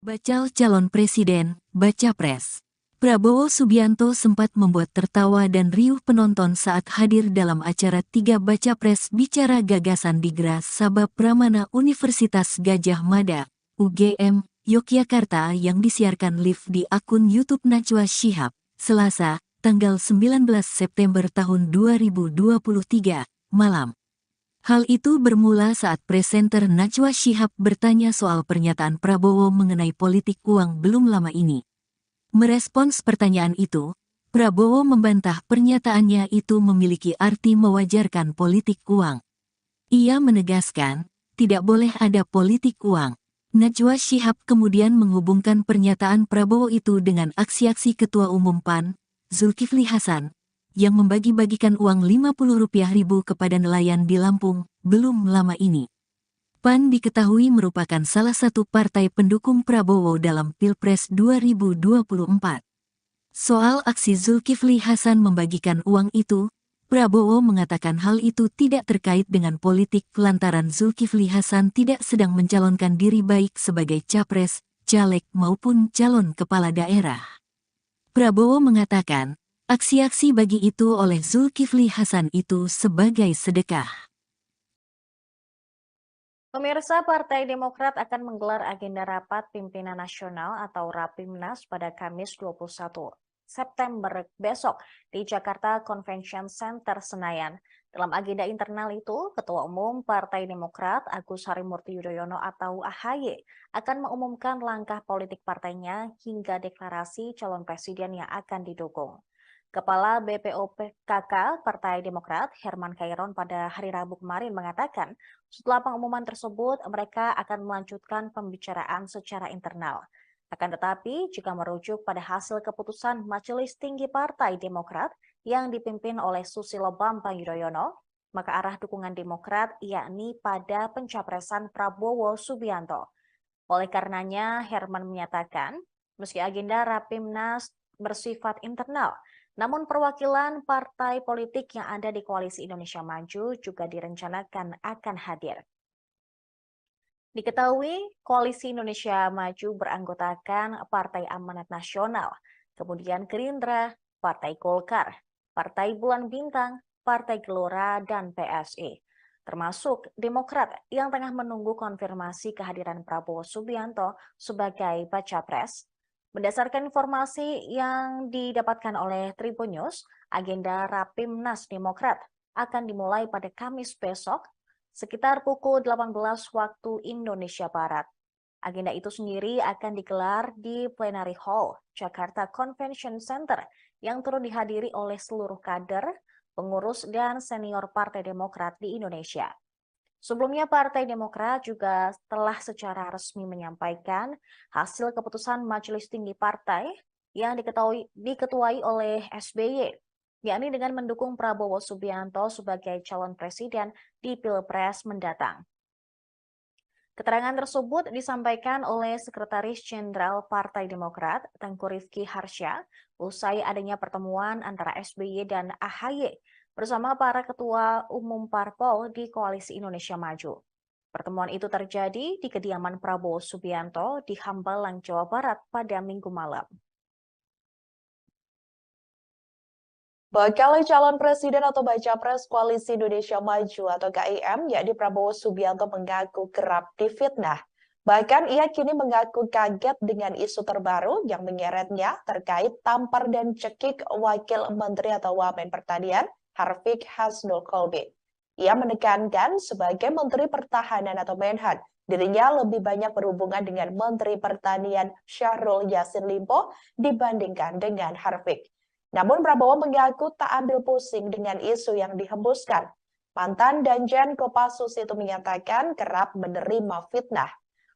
Bakal calon presiden, baca pres. Prabowo Subianto sempat membuat tertawa dan riuh penonton saat hadir dalam acara 3 Baca Pres Bicara Gagasan di Gras Sabah Pramana Universitas Gadjah Mada, UGM, Yogyakarta yang disiarkan live di akun YouTube Najwa Shihab, Selasa, tanggal 19 September tahun 2023, malam. Hal itu bermula saat presenter Najwa Shihab bertanya soal pernyataan Prabowo mengenai politik uang belum lama ini. Merespons pertanyaan itu, Prabowo membantah pernyataannya itu memiliki arti mewajarkan politik uang. Ia menegaskan, tidak boleh ada politik uang. Najwa Shihab kemudian menghubungkan pernyataan Prabowo itu dengan aksi-aksi Ketua Umum PAN, Zulkifli Hasan, yang membagi-bagikan uang Rp50.000 kepada nelayan di Lampung, belum lama ini. PAN diketahui merupakan salah satu partai pendukung Prabowo dalam Pilpres 2024. Soal aksi Zulkifli Hasan membagikan uang itu, Prabowo mengatakan hal itu tidak terkait dengan politik lantaran Zulkifli Hasan tidak sedang mencalonkan diri baik sebagai capres, caleg maupun calon kepala daerah. Prabowo mengatakan, aksi-aksi bagi itu oleh Zulkifli Hasan itu sebagai sedekah. Pemirsa, Partai Demokrat akan menggelar agenda rapat pimpinan nasional atau Rapimnas pada Kamis 21 September besok di Jakarta Convention Center Senayan. Dalam agenda internal itu, Ketua Umum Partai Demokrat Agus Harimurti Yudhoyono atau AHY akan mengumumkan langkah politik partainya hingga deklarasi calon presiden yang akan didukung. Kepala BPOPKK Partai Demokrat Herman Kairon pada hari Rabu kemarin mengatakan, setelah pengumuman tersebut mereka akan melanjutkan pembicaraan secara internal. Akan tetapi, jika merujuk pada hasil keputusan Majelis Tinggi Partai Demokrat yang dipimpin oleh Susilo Bambang Yudhoyono, maka arah dukungan Demokrat yakni pada pencapresan Prabowo Subianto. Oleh karenanya, Herman menyatakan, meski agenda Rapimnas bersifat internal, namun perwakilan partai politik yang ada di Koalisi Indonesia Maju juga direncanakan akan hadir. Diketahui, Koalisi Indonesia Maju beranggotakan Partai Amanat Nasional, kemudian Gerindra, Partai Golkar, Partai Bulan Bintang, Partai Gelora, dan PSI. Termasuk Demokrat yang tengah menunggu konfirmasi kehadiran Prabowo Subianto sebagai baca pres. Berdasarkan informasi yang didapatkan oleh Tribun News, agenda Rapimnas Demokrat akan dimulai pada Kamis besok sekitar pukul 18 waktu Indonesia Barat. Agenda itu sendiri akan digelar di Plenary Hall, Jakarta Convention Center yang turut dihadiri oleh seluruh kader, pengurus, dan senior Partai Demokrat di Indonesia. Sebelumnya, Partai Demokrat juga telah secara resmi menyampaikan hasil keputusan Majelis Tinggi Partai yang diketuai oleh SBY, yakni dengan mendukung Prabowo Subianto sebagai calon presiden di Pilpres mendatang. Keterangan tersebut disampaikan oleh Sekretaris Jenderal Partai Demokrat, Tengku Rifki Harsha, usai adanya pertemuan antara SBY dan AHY bersama para ketua umum parpol di Koalisi Indonesia Maju. Pertemuan itu terjadi di kediaman Prabowo Subianto di Hambalang, Jawa Barat pada Minggu malam. Bakal calon presiden atau baca pres Koalisi Indonesia Maju atau KIM, yakni Prabowo Subianto mengaku kerap difitnah. Bahkan ia kini mengaku kaget dengan isu terbaru yang menyeretnya terkait tampar dan cekik Wakil Menteri atau Wamen Pertanian Harfiq Hasnul Kolbi. Ia menekankan sebagai Menteri Pertahanan atau Menhan, dirinya lebih banyak berhubungan dengan Menteri Pertanian Syahrul Yassin Limpo dibandingkan dengan Harfiq. Namun Prabowo mengaku tak ambil pusing dengan isu yang dihembuskan. Mantan Danjen Kopassus itu menyatakan kerap menerima fitnah.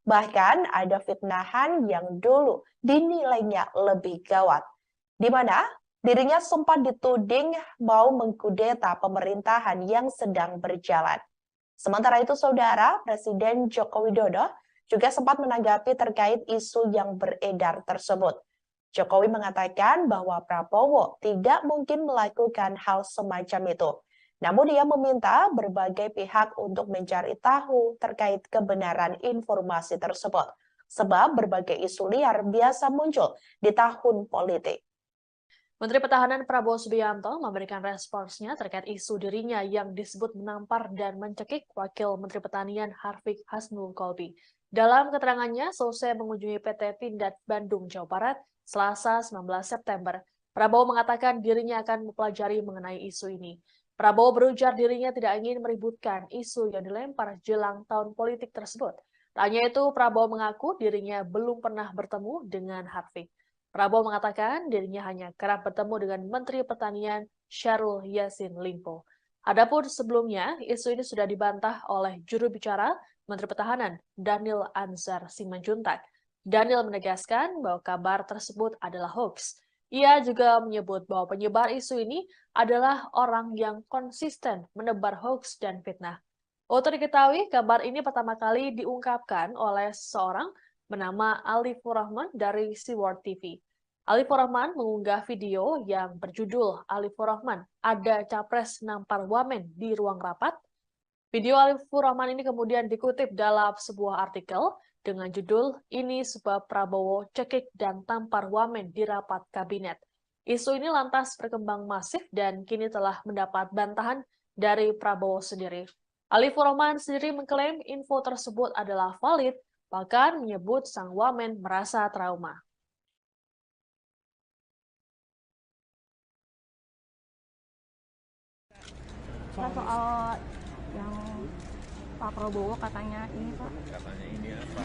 Bahkan ada fitnahan yang dulu dinilainya lebih gawat, di mana dirinya sempat dituding mau mengkudeta pemerintahan yang sedang berjalan. Sementara itu, Saudara, Presiden Joko Widodo juga sempat menanggapi terkait isu yang beredar tersebut. Jokowi mengatakan bahwa Prabowo tidak mungkin melakukan hal semacam itu. Namun ia meminta berbagai pihak untuk mencari tahu terkait kebenaran informasi tersebut. sebab berbagai isu liar biasa muncul di tahun politik. Menteri Pertahanan Prabowo Subianto memberikan responsnya terkait isu dirinya yang disebut menampar dan mencekik Wakil Menteri Pertanian Harfiq Hasnul Kolbi. Dalam keterangannya, selesai mengunjungi PT Pindad Bandung, Jawa Barat, Selasa 19 September, Prabowo mengatakan dirinya akan mempelajari mengenai isu ini. Prabowo berujar dirinya tidak ingin meributkan isu yang dilempar jelang tahun politik tersebut. Tak hanya itu, Prabowo mengaku dirinya belum pernah bertemu dengan Harfiq. Prabowo mengatakan dirinya hanya kerap bertemu dengan Menteri Pertanian Syahrul Yassin Limpo. Adapun sebelumnya, isu ini sudah dibantah oleh juru bicara Menteri Pertahanan Daniel Anzar Simanjuntak. Daniel menegaskan bahwa kabar tersebut adalah hoax. Ia juga menyebut bahwa penyebar isu ini adalah orang yang konsisten menebar hoax dan fitnah. Untuk diketahui, kabar ini pertama kali diungkapkan oleh seseorang bernama Alifur Rahman dari Seaworld TV. Alifur Rahman mengunggah video yang berjudul Alifur Rahman, ada capres nampar wamen di ruang rapat. Video Alifur Rahman ini kemudian dikutip dalam sebuah artikel dengan judul "Ini sebab Prabowo cekik dan tampar wamen di rapat kabinet". Isu ini lantas berkembang masif dan kini telah mendapat bantahan dari Prabowo sendiri. Alifur Rahman sendiri mengklaim info tersebut adalah valid, bahkan menyebut sang wamen merasa trauma. Pak, soal yang Pak Prabowo katanya ini Pak. Katanya ini apa?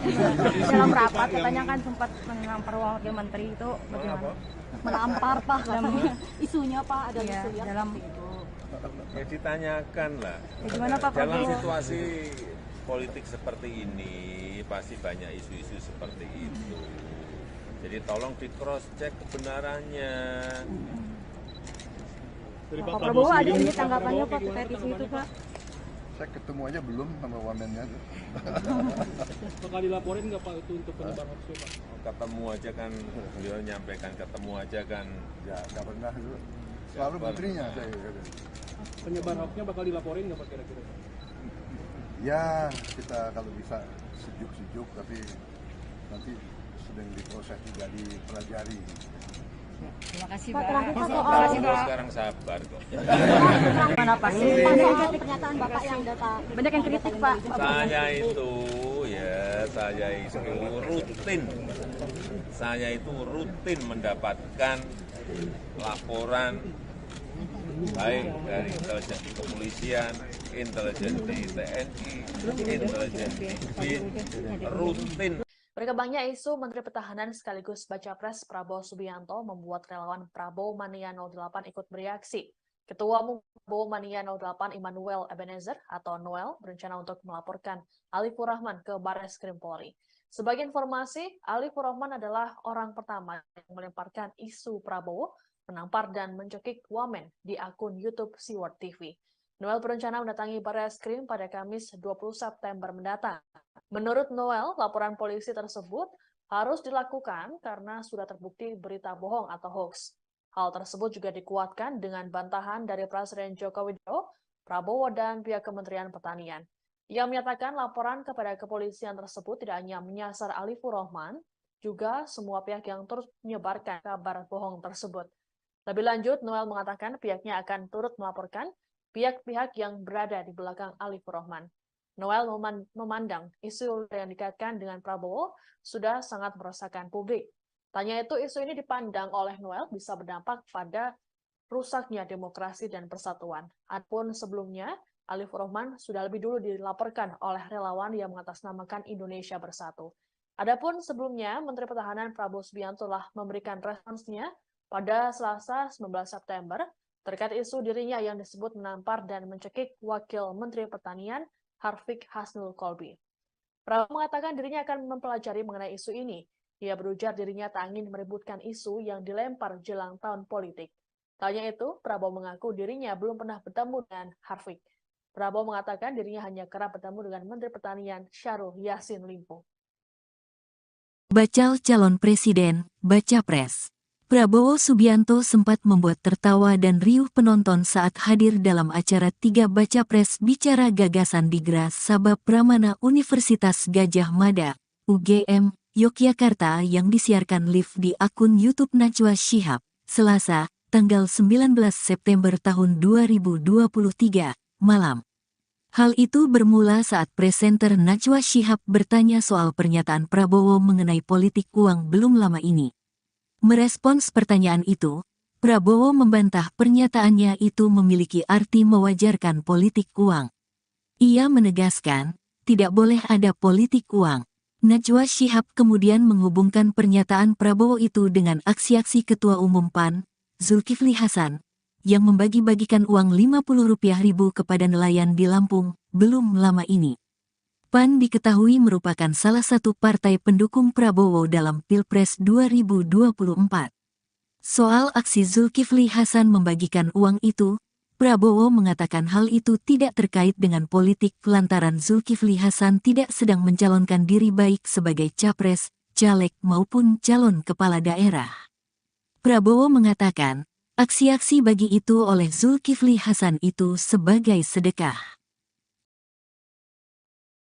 Dalam rapat katanya kan sempat menampar wakil menteri itu bagaimana? Menampar Pak, isunya Pak ada ya, isu dalam itu. Ya ditanyakan lah. Gimana Pak Dalam Prabowo? situasi politik seperti ini pasti banyak isu-isu seperti itu. Jadi tolong di cross check kebenarannya. Pak Prabowo ada ini tanggapannya Pak terkait isu itu Pak? Saya ketemu aja belum sama wamennya tuh. Bakal dilaporin nggak Pak itu untuk penyebar hoax Pak? Ketemu aja kan, beliau nyampaikan ketemu aja kan. Ya nggak pernah dulu. Selalu menterinya saya. Penyebar hoaxnya bakal dilaporin nggak Pak kira-kira? Ya kita kalau bisa sejuk-sejuk tapi nanti sedang diproses juga dipelajari. Terima kasih Pak. Pak. Terakhir Pak soal Beliau sekarang sabar kok. mana Pak? Soal pernyataan Bapak yang data banyak yang kritik Pak. Saya itu rutin mendapatkan laporan baik dari intelijen di kepolisian, intelijen di TNI, intelijen di BIN, rutin. Berkembangnya isu Menteri Pertahanan sekaligus Baca Pres Prabowo Subianto membuat relawan Prabowo Mania 08 ikut bereaksi. Ketua Umum Prabowo Mania 08 Immanuel Ebenezer atau Noel berencana untuk melaporkan Alifur Rahman ke Bares Krim Polri. Sebagai informasi, Alifur Rahman adalah orang pertama yang melemparkan isu Prabowo menampar dan mencekik wamen di akun YouTube Seaworld TV. Noel berencana mendatangi Bares Krim pada Kamis 20 September mendatang. Menurut Noel, laporan polisi tersebut harus dilakukan karena sudah terbukti berita bohong atau hoax. Hal tersebut juga dikuatkan dengan bantahan dari Presiden Joko Widodo, Prabowo, dan pihak Kementerian Pertanian. Ia menyatakan laporan kepada kepolisian tersebut tidak hanya menyasar Alifur Rahman, juga semua pihak yang terus menyebarkan kabar bohong tersebut. Lebih lanjut, Noel mengatakan pihaknya akan turut melaporkan pihak-pihak yang berada di belakang Alifur Rahman. Noel memandang isu yang dikaitkan dengan Prabowo sudah sangat meresahkan publik. Tanya itu, isu ini dipandang oleh Noel bisa berdampak pada rusaknya demokrasi dan persatuan. Adapun sebelumnya, Alifur Rahman sudah lebih dulu dilaporkan oleh relawan yang mengatasnamakan Indonesia Bersatu. Adapun sebelumnya, Menteri Pertahanan Prabowo Subianto telah memberikan responsnya pada Selasa 19 September terkait isu dirinya yang disebut menampar dan mencekik Wakil Menteri Pertanian Harfiq Hasnul Kolbi. Prabowo mengatakan dirinya akan mempelajari mengenai isu ini. Ia berujar dirinya tak ingin meributkan isu yang dilempar jelang tahun politik. Tanya itu, Prabowo mengaku dirinya belum pernah bertemu dengan Harfiq. Prabowo mengatakan dirinya hanya kerap bertemu dengan Menteri Pertanian Syahrul Yassin Limpo. Bakal calon presiden, Baca Pres. Prabowo Subianto sempat membuat tertawa dan riuh penonton saat hadir dalam acara 3 Baca Pres Bicara Gagasan di Gras Sabah Pramana Universitas Gadjah Mada, UGM, Yogyakarta yang disiarkan live di akun YouTube Najwa Shihab, Selasa, tanggal 19 September tahun 2023, malam. Hal itu bermula saat presenter Najwa Shihab bertanya soal pernyataan Prabowo mengenai politik uang belum lama ini. Merespons pertanyaan itu, Prabowo membantah pernyataannya itu memiliki arti mewajarkan politik uang. Ia menegaskan, tidak boleh ada politik uang. Najwa Shihab kemudian menghubungkan pernyataan Prabowo itu dengan aksi-aksi Ketua Umum PAN, Zulkifli Hasan, yang membagi-bagikan uang Rp50.000 kepada nelayan di Lampung, belum lama ini. PAN diketahui merupakan salah satu partai pendukung Prabowo dalam Pilpres 2024. Soal aksi Zulkifli Hasan membagikan uang itu, Prabowo mengatakan hal itu tidak terkait dengan politik lantaran Zulkifli Hasan tidak sedang mencalonkan diri baik sebagai capres, caleg maupun calon kepala daerah. Prabowo mengatakan, aksi-aksi bagi itu oleh Zulkifli Hasan itu sebagai sedekah.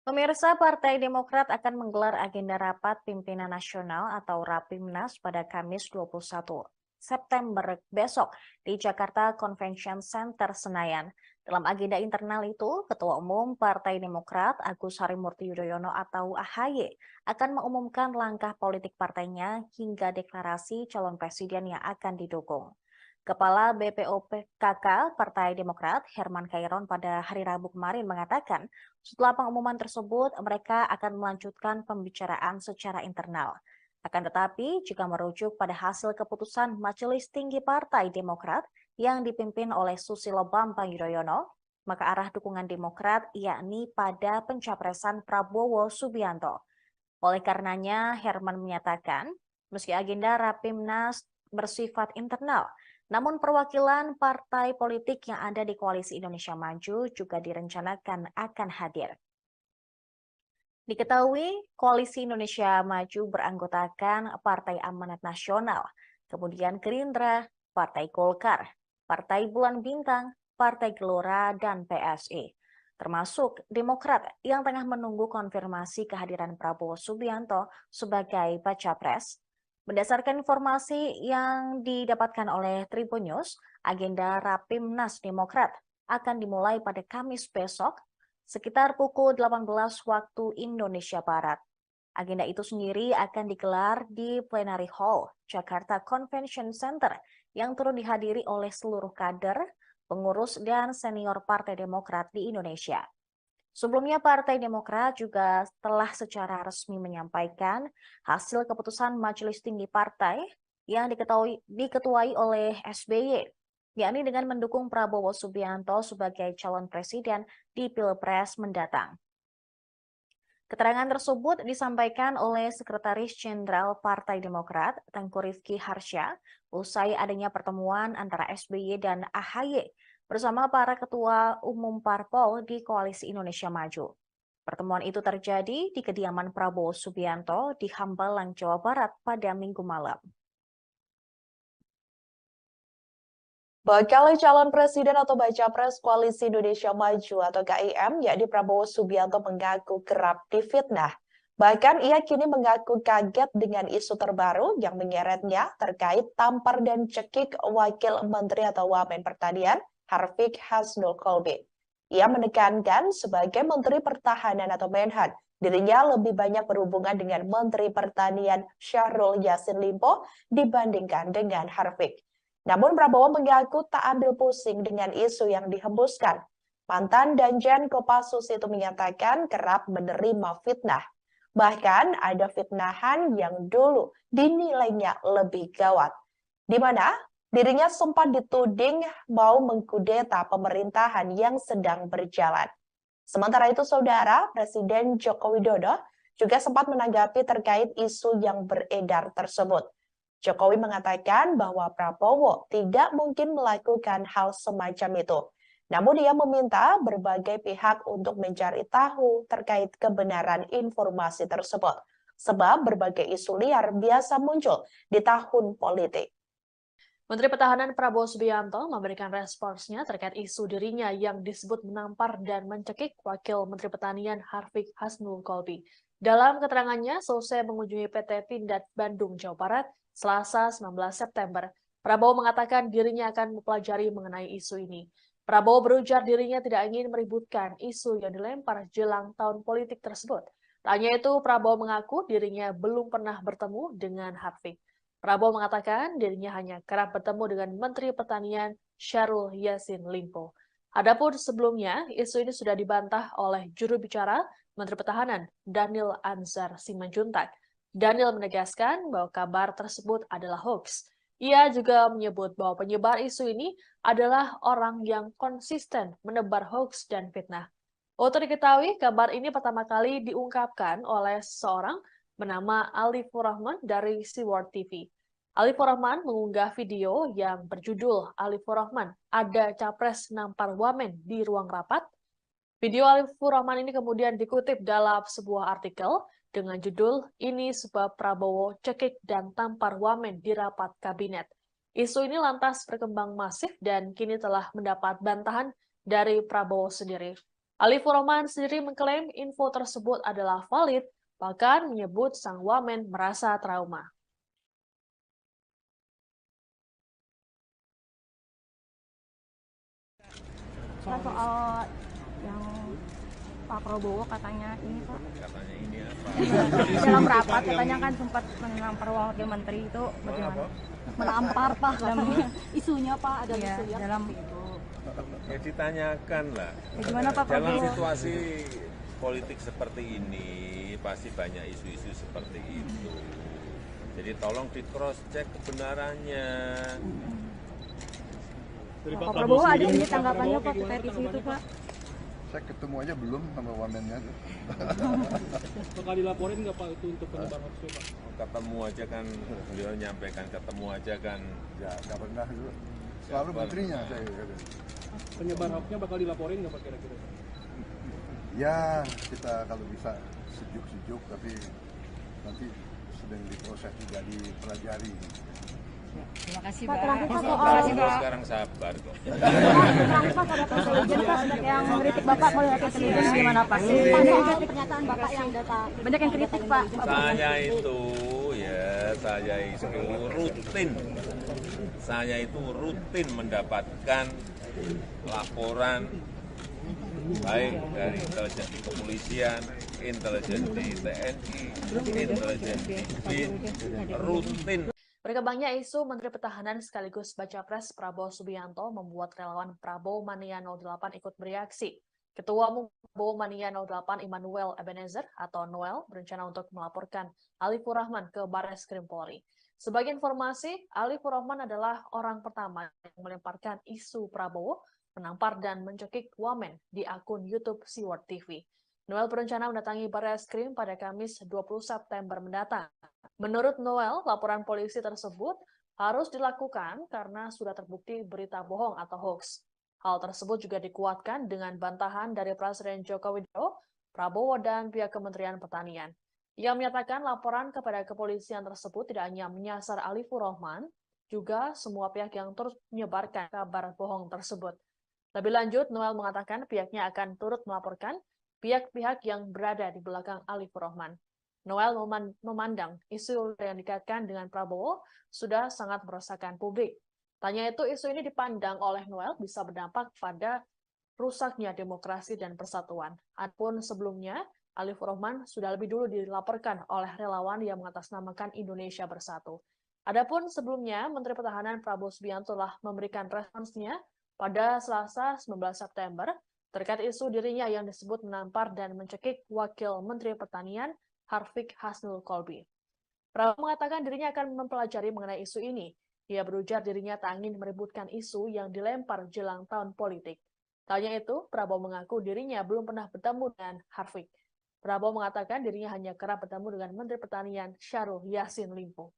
Pemirsa, Partai Demokrat akan menggelar agenda rapat pimpinan nasional atau Rapimnas pada Kamis 21 September besok di Jakarta Convention Center Senayan. Dalam agenda internal itu, Ketua Umum Partai Demokrat Agus Harimurti Yudhoyono atau AHY akan mengumumkan langkah politik partainya hingga deklarasi calon presiden yang akan didukung. Kepala BPOPKK Partai Demokrat Herman Kairon pada hari Rabu kemarin mengatakan, setelah pengumuman tersebut mereka akan melanjutkan pembicaraan secara internal. Akan tetapi, jika merujuk pada hasil keputusan Majelis Tinggi Partai Demokrat yang dipimpin oleh Susilo Bambang Yudhoyono, maka arah dukungan Demokrat yakni pada pencapresan Prabowo Subianto. Oleh karenanya, Herman menyatakan, meski agenda Rapimnas bersifat internal, namun perwakilan partai politik yang ada di Koalisi Indonesia Maju juga direncanakan akan hadir. Diketahui, Koalisi Indonesia Maju beranggotakan Partai Amanat Nasional, kemudian Gerindra, Partai Golkar, Partai Bulan Bintang, Partai Gelora, dan PSI. Termasuk Demokrat yang tengah menunggu konfirmasi kehadiran Prabowo Subianto sebagai baca pres. Berdasarkan informasi yang didapatkan oleh Tribun News, agenda Rapimnas Demokrat akan dimulai pada Kamis besok sekitar pukul 18 waktu Indonesia Barat. Agenda itu sendiri akan digelar di Plenary Hall Jakarta Convention Center yang turut dihadiri oleh seluruh kader, pengurus, dan senior Partai Demokrat di Indonesia. Sebelumnya, Partai Demokrat juga telah secara resmi menyampaikan hasil keputusan Majelis Tinggi Partai yang diketuai oleh SBY, yakni dengan mendukung Prabowo Subianto sebagai calon presiden di Pilpres mendatang. Keterangan tersebut disampaikan oleh Sekretaris Jenderal Partai Demokrat, Tengku Rifki Harsha, usai adanya pertemuan antara SBY dan AHY bersama para ketua umum parpol di Koalisi Indonesia Maju. Pertemuan itu terjadi di kediaman Prabowo Subianto di Hambalang, Jawa Barat pada Minggu malam. Bakal calon presiden atau baca pres Koalisi Indonesia Maju atau KIM, yakni Prabowo Subianto mengaku kerap difitnah. Bahkan ia kini mengaku kaget dengan isu terbaru yang menyeretnya terkait tampar dan cekik Wakil Menteri atau Wamen Pertanian Harfiq Hasnul Kolbi. Ia menekankan sebagai Menteri Pertahanan atau Menhan, dirinya lebih banyak berhubungan dengan Menteri Pertanian Syahrul Yassin Limpo dibandingkan dengan Harfiq. Namun Prabowo mengaku tak ambil pusing dengan isu yang dihembuskan. Mantan Danjen Kopassus itu menyatakan kerap menerima fitnah. Bahkan ada fitnahan yang dulu dinilainya lebih gawat, di mana dirinya sempat dituding mau mengkudeta pemerintahan yang sedang berjalan. Sementara itu, Saudara, Presiden Joko Widodo juga sempat menanggapi terkait isu yang beredar tersebut. Jokowi mengatakan bahwa Prabowo tidak mungkin melakukan hal semacam itu. Namun ia meminta berbagai pihak untuk mencari tahu terkait kebenaran informasi tersebut. Sebab berbagai isu liar biasa muncul di tahun politik. Menteri Pertahanan Prabowo Subianto memberikan responsnya terkait isu dirinya yang disebut menampar dan mencekik Wakil Menteri Pertanian Harfiq Hasnul Kolbi. Dalam keterangannya, selesai mengunjungi PT Pindad Bandung, Jawa Barat, Selasa 19 September, Prabowo mengatakan dirinya akan mempelajari mengenai isu ini. Prabowo berujar dirinya tidak ingin meributkan isu yang dilempar jelang tahun politik tersebut. Tak hanya itu, Prabowo mengaku dirinya belum pernah bertemu dengan Harfiq. Prabowo mengatakan dirinya hanya kerap bertemu dengan Menteri Pertanian Syahrul Yassin Limpo. Adapun sebelumnya, isu ini sudah dibantah oleh juru bicara Menteri Pertahanan Daniel Anzar Simanjuntak. Daniel menegaskan bahwa kabar tersebut adalah hoax. Ia juga menyebut bahwa penyebar isu ini adalah orang yang konsisten menebar hoax dan fitnah. Untuk diketahui, kabar ini pertama kali diungkapkan oleh seseorang bernama Alifur Rahman dari Seaworld TV. Alifur Rahman mengunggah video yang berjudul Alifur Rahman, ada capres nampar wamen di ruang rapat. Video Alifur Rahman ini kemudian dikutip dalam sebuah artikel dengan judul "Ini sebab Prabowo cekik dan tampar wamen di rapat kabinet". Isu ini lantas berkembang masif dan kini telah mendapat bantahan dari Prabowo sendiri. Alifur Rahman sendiri mengklaim info tersebut adalah valid, bahkan menyebut sang wamen merasa trauma. Soal yang Pak Prabowo katanya ini Pak. Katanya ini apa? Dalam rapat katanya kan sempat menampar wakil menteri itu bagaimana? Menampar Pak dalam isunya Pak ada Iya, isu ya. dalam Ya ditanyakan lah. Gimana Pak Dalam Prabowo? situasi politik seperti ini pasti banyak isu-isu seperti itu. Jadi tolong di cross check kebenarannya. Dari Pak Prabowo ada ini tanggapannya Pak gimana terkait isu itu Pak. Saya ketemu aja belum sama wamennya tuh. Bakal dilaporin nggak Pak itu untuk penyebar hoaxnya Pak? Ketemu aja kan, beliau nyampaikan ketemu aja kan. Ya nggak pernah itu. Selalu menterinya saya. Penyebar hoaxnya bakal dilaporin nggak Pak kira-kira? Ya kita kalau bisa sejuk-sejuk tapi nanti sedang diproses juga dipelajari. terima kasih Pak, Pak. terakhir Pak Beliau soal sekarang sabar kok. terakhir Pak ada intelijen Pak banyak yang mengkritik Bapak mau lihat intelijen gimana Pak? Soal pernyataan Bapak yang data banyak yang kritik Pak. Saya itu rutin mendapatkan laporan baik dari intelijen di kepolisian, intelijen di TNI, intelijen di BIN, rutin. Berkembangnya isu Menteri Pertahanan sekaligus Baca Pres Prabowo Subianto membuat relawan Prabowo Mania 08 ikut bereaksi. Ketua Umum Prabowo Mania 08 Immanuel Ebenezer atau Noel berencana untuk melaporkan Alifur Rahman ke Barreskrim Polri. Sebagai informasi, Alifur Rahman adalah orang pertama yang melemparkan isu Prabowo menampar dan mencekik wamen di akun YouTube Seaworld TV. Noel berencana mendatangi Barreskrim pada Kamis 20 September mendatang. Menurut Noel, laporan polisi tersebut harus dilakukan karena sudah terbukti berita bohong atau hoax. Hal tersebut juga dikuatkan dengan bantahan dari Presiden Joko Widodo, Prabowo, dan pihak Kementerian Pertanian. Ia menyatakan laporan kepada kepolisian tersebut tidak hanya menyasar Alifur Rahman, juga semua pihak yang terus menyebarkan kabar bohong tersebut. Lebih lanjut, Noel mengatakan pihaknya akan turut melaporkan pihak-pihak yang berada di belakang Alifur Rahman. Noel memandang isu yang dikaitkan dengan Prabowo sudah sangat meresahkan publik. Tanya itu, isu ini dipandang oleh Noel bisa berdampak pada rusaknya demokrasi dan persatuan. Adapun sebelumnya, Alifur Rahman sudah lebih dulu dilaporkan oleh relawan yang mengatasnamakan Indonesia Bersatu. Adapun sebelumnya, Menteri Pertahanan Prabowo Subianto telah memberikan responsnya pada Selasa 19 September terkait isu dirinya yang disebut menampar dan mencekik Wakil Menteri Pertanian Harfiq Hasnul Kolbi. Prabowo mengatakan dirinya akan mempelajari mengenai isu ini. Ia berujar dirinya tak ingin meributkan isu yang dilempar jelang tahun politik. Tanya itu, Prabowo mengaku dirinya belum pernah bertemu dengan Harfiq. Prabowo mengatakan dirinya hanya kerap bertemu dengan Menteri Pertanian Syahrul Yassin Limpo.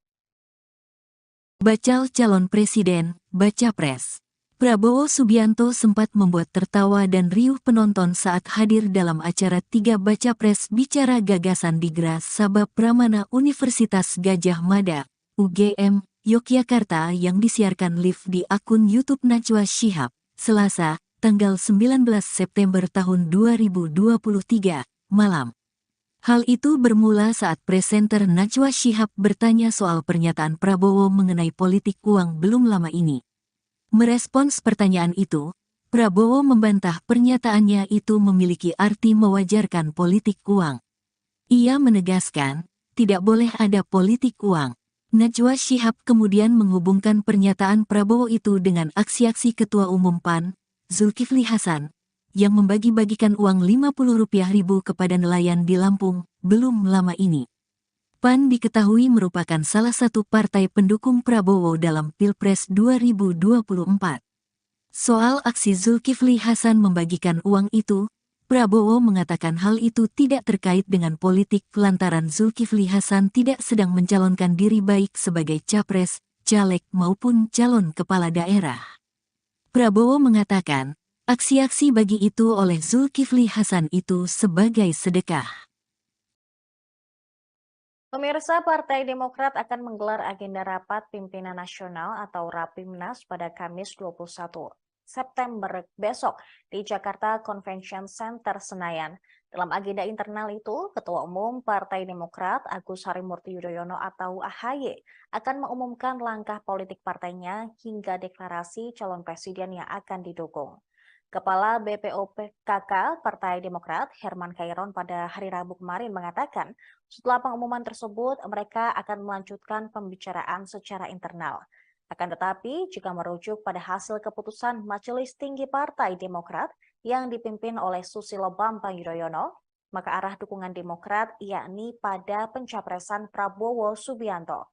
Bakal calon presiden, Baca Pres. Prabowo Subianto sempat membuat tertawa dan riuh penonton saat hadir dalam acara 3 Baca Pres bicara gagasan di Gras Sabah Pramana Universitas Gadjah Mada, UGM, Yogyakarta yang disiarkan live di akun YouTube Najwa Shihab, Selasa, tanggal 19 September tahun 2023, malam. Hal itu bermula saat presenter Najwa Shihab bertanya soal pernyataan Prabowo mengenai politik uang belum lama ini. Merespons pertanyaan itu, Prabowo membantah pernyataannya itu memiliki arti mewajarkan politik uang. Ia menegaskan, tidak boleh ada politik uang. Najwa Shihab kemudian menghubungkan pernyataan Prabowo itu dengan aksi-aksi Ketua Umum PAN, Zulkifli Hasan, yang membagi-bagikan uang Rp50.000 kepada nelayan di Lampung, belum lama ini. PAN diketahui merupakan salah satu partai pendukung Prabowo dalam Pilpres 2024. Soal aksi Zulkifli Hasan membagikan uang itu, Prabowo mengatakan hal itu tidak terkait dengan politik lantaran Zulkifli Hasan tidak sedang mencalonkan diri baik sebagai capres, caleg maupun calon kepala daerah. Prabowo mengatakan, aksi-aksi bagi itu oleh Zulkifli Hasan itu sebagai sedekah. Pemirsa, Partai Demokrat akan menggelar agenda rapat pimpinan nasional atau Rapimnas pada Kamis 21 September besok di Jakarta Convention Center Senayan. Dalam agenda internal itu, Ketua Umum Partai Demokrat Agus Harimurti Yudhoyono atau AHY akan mengumumkan langkah politik partainya hingga deklarasi calon presiden yang akan didukung. Kepala BPOPKK Partai Demokrat Herman Khairon pada hari Rabu kemarin mengatakan, setelah pengumuman tersebut mereka akan melanjutkan pembicaraan secara internal. Akan tetapi, jika merujuk pada hasil keputusan Majelis Tinggi Partai Demokrat yang dipimpin oleh Susilo Bambang Yudhoyono, maka arah dukungan Demokrat yakni pada pencapresan Prabowo Subianto.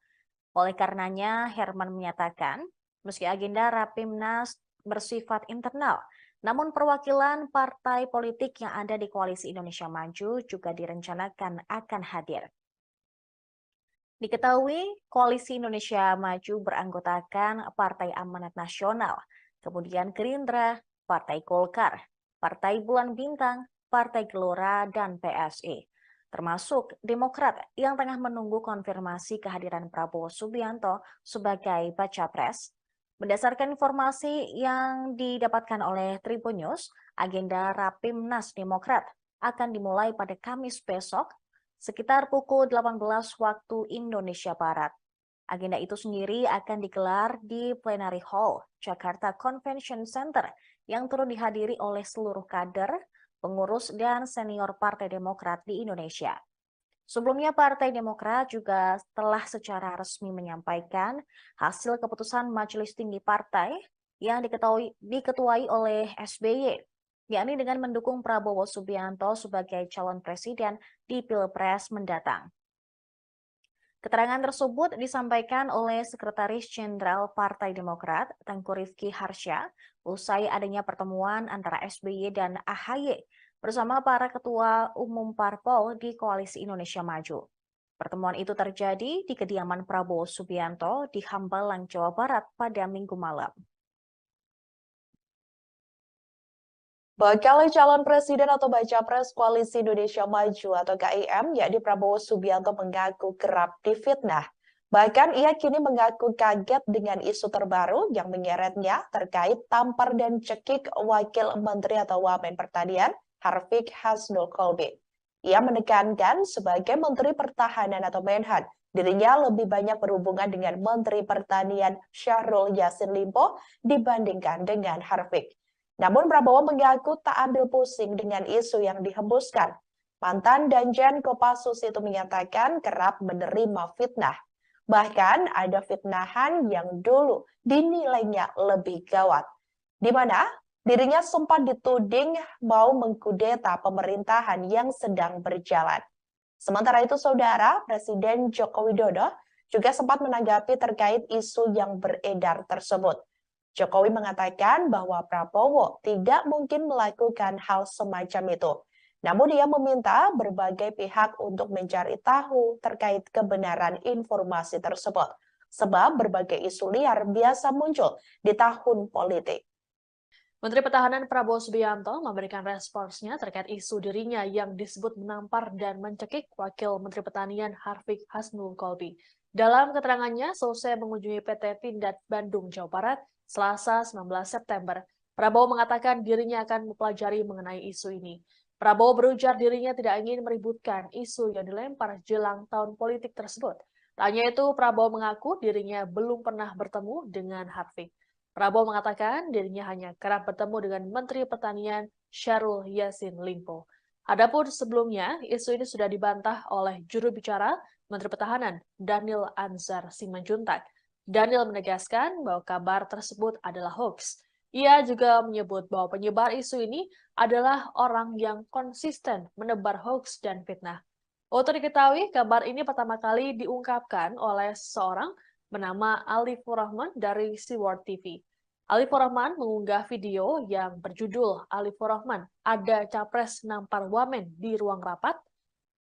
Oleh karenanya, Herman menyatakan, meski agenda Rapimnas bersifat internal, namun perwakilan partai politik yang ada di Koalisi Indonesia Maju juga direncanakan akan hadir. Diketahui, Koalisi Indonesia Maju beranggotakan Partai Amanat Nasional, kemudian Gerindra, Partai Golkar, Partai Bulan Bintang, Partai Gelora, dan PSI. Termasuk Demokrat yang tengah menunggu konfirmasi kehadiran Prabowo Subianto sebagai baca pres. Berdasarkan informasi yang didapatkan oleh Tribun News, agenda Rapimnas Demokrat akan dimulai pada Kamis besok, sekitar pukul 18 waktu Indonesia Barat. Agenda itu sendiri akan digelar di Plenary Hall, Jakarta Convention Center, yang turut dihadiri oleh seluruh kader, pengurus, dan senior Partai Demokrat di Indonesia. Sebelumnya, Partai Demokrat juga telah secara resmi menyampaikan hasil keputusan Majelis Tinggi Partai yang diketuai oleh SBY, yakni dengan mendukung Prabowo Subianto sebagai calon presiden di Pilpres mendatang. Keterangan tersebut disampaikan oleh Sekretaris Jenderal Partai Demokrat, Tengku Rifki Harsha, usai adanya pertemuan antara SBY dan AHY bersama para ketua umum parpol di Koalisi Indonesia Maju. Pertemuan itu terjadi di kediaman Prabowo Subianto di Hambalang, Jawa Barat pada Minggu malam. Bakal calon presiden atau baca pres Koalisi Indonesia Maju atau KIM, yakni Prabowo Subianto mengaku kerap difitnah. Bahkan ia kini mengaku kaget dengan isu terbaru yang menyeretnya terkait tampar dan cekik Wakil Menteri atau Wamen Pertanian Harfiq Hasnul Kolbi. Ia menekankan sebagai Menteri Pertahanan atau Menhan, dirinya lebih banyak berhubungan dengan Menteri Pertanian Syahrul Yassin Limpo dibandingkan dengan Harfiq. Namun Prabowo mengaku tak ambil pusing dengan isu yang dihembuskan. Mantan Danjen Kopassus itu menyatakan kerap menerima fitnah. Bahkan ada fitnahan yang dulu dinilainya lebih gawat, di mana dirinya sempat dituding mau mengkudeta pemerintahan yang sedang berjalan. Sementara itu, Saudara, Presiden Joko Widodo juga sempat menanggapi terkait isu yang beredar tersebut. Jokowi mengatakan bahwa Prabowo tidak mungkin melakukan hal semacam itu. Namun ia meminta berbagai pihak untuk mencari tahu terkait kebenaran informasi tersebut. Sebab berbagai isu liar biasa muncul di tahun politik. Menteri Pertahanan Prabowo Subianto memberikan responsnya terkait isu dirinya yang disebut menampar dan mencekik Wakil Menteri Pertanian Harfiq Hasnul Kolbi. Dalam keterangannya, selesai mengunjungi PT Pindad Bandung, Jawa Barat, Selasa 19 September, Prabowo mengatakan dirinya akan mempelajari mengenai isu ini. Prabowo berujar dirinya tidak ingin meributkan isu yang dilempar jelang tahun politik tersebut. Tak hanya itu, Prabowo mengaku dirinya belum pernah bertemu dengan Harvey. Prabowo mengatakan dirinya hanya kerap bertemu dengan Menteri Pertanian Syahrul Yassin Limpo. Adapun sebelumnya, isu ini sudah dibantah oleh juru bicara Menteri Pertahanan Daniel Anzar Simanjuntak. Daniel menegaskan bahwa kabar tersebut adalah hoax. Ia juga menyebut bahwa penyebar isu ini adalah orang yang konsisten menebar hoax dan fitnah. Untuk diketahui, kabar ini pertama kali diungkapkan oleh seseorang bernama Alifur Rahman dari Seaword TV. Alifur Rahman mengunggah video yang berjudul Alifur Rahman, ada capres nampar wamen di ruang rapat.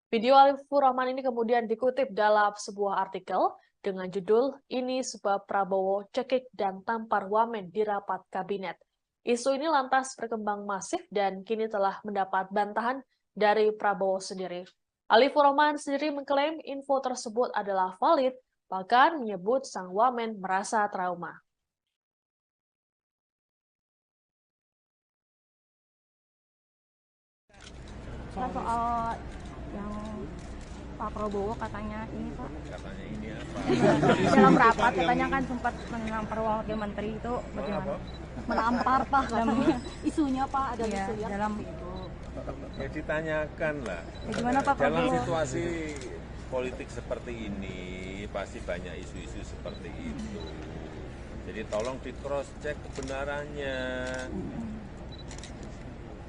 Video Alifur Rahman ini kemudian dikutip dalam sebuah artikel dengan judul "Ini sebab Prabowo cekik dan tampar wamen di rapat kabinet". Isu ini lantas berkembang masif dan kini telah mendapat bantahan dari Prabowo sendiri. Alifur Rahman sendiri mengklaim info tersebut adalah valid, bahkan menyebut sang wamen merasa trauma. Pak, soal yang Pak Prabowo katanya ini Pak, Katanya ini apa? dalam rapat katanya kan sempat menampar wakil menteri itu bagaimana? Menampar Pak, isunya Pak, ada isu ya dalam itu. Ya ditanyakan lah. Ya, gimana Pak Dalam Prabowo? situasi politik seperti ini pasti banyak isu-isu seperti itu. Jadi tolong di cross check kebenarannya.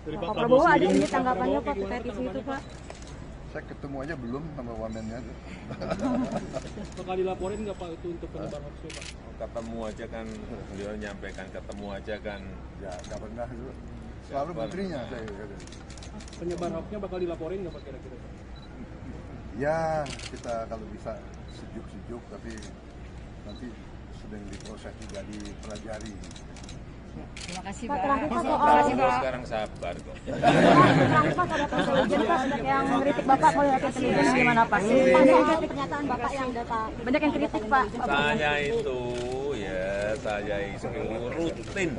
Dari Pak Prabowo ada ini tanggapannya Pak terkait isu itu Pak? Saya ketemu aja belum sama wamennya. Bakal dilaporin nggak Pak itu untuk penyebar hoaxnya Pak? Ketemu aja kan, beliau nyampaikan ketemu aja kan. Ya nggak pernah itu. Selalu menterinya saya. Penyebar hoaxnya bakal dilaporin nggak Pak kira-kira? Ya kita kalau bisa sejuk-sejuk tapi nanti sedang diproses juga dipelajari. Terima kasih Pak. Terakhir Pak Beliau sekarang sabar kok. terakhir Pak ada intelijen Pak, banyak yang ngeritik Bapak kalau lihat intelijen gimana Pak? Banyak pernyataan Bapak yang data, banyak yang kritik Pak. Saya itu rutin.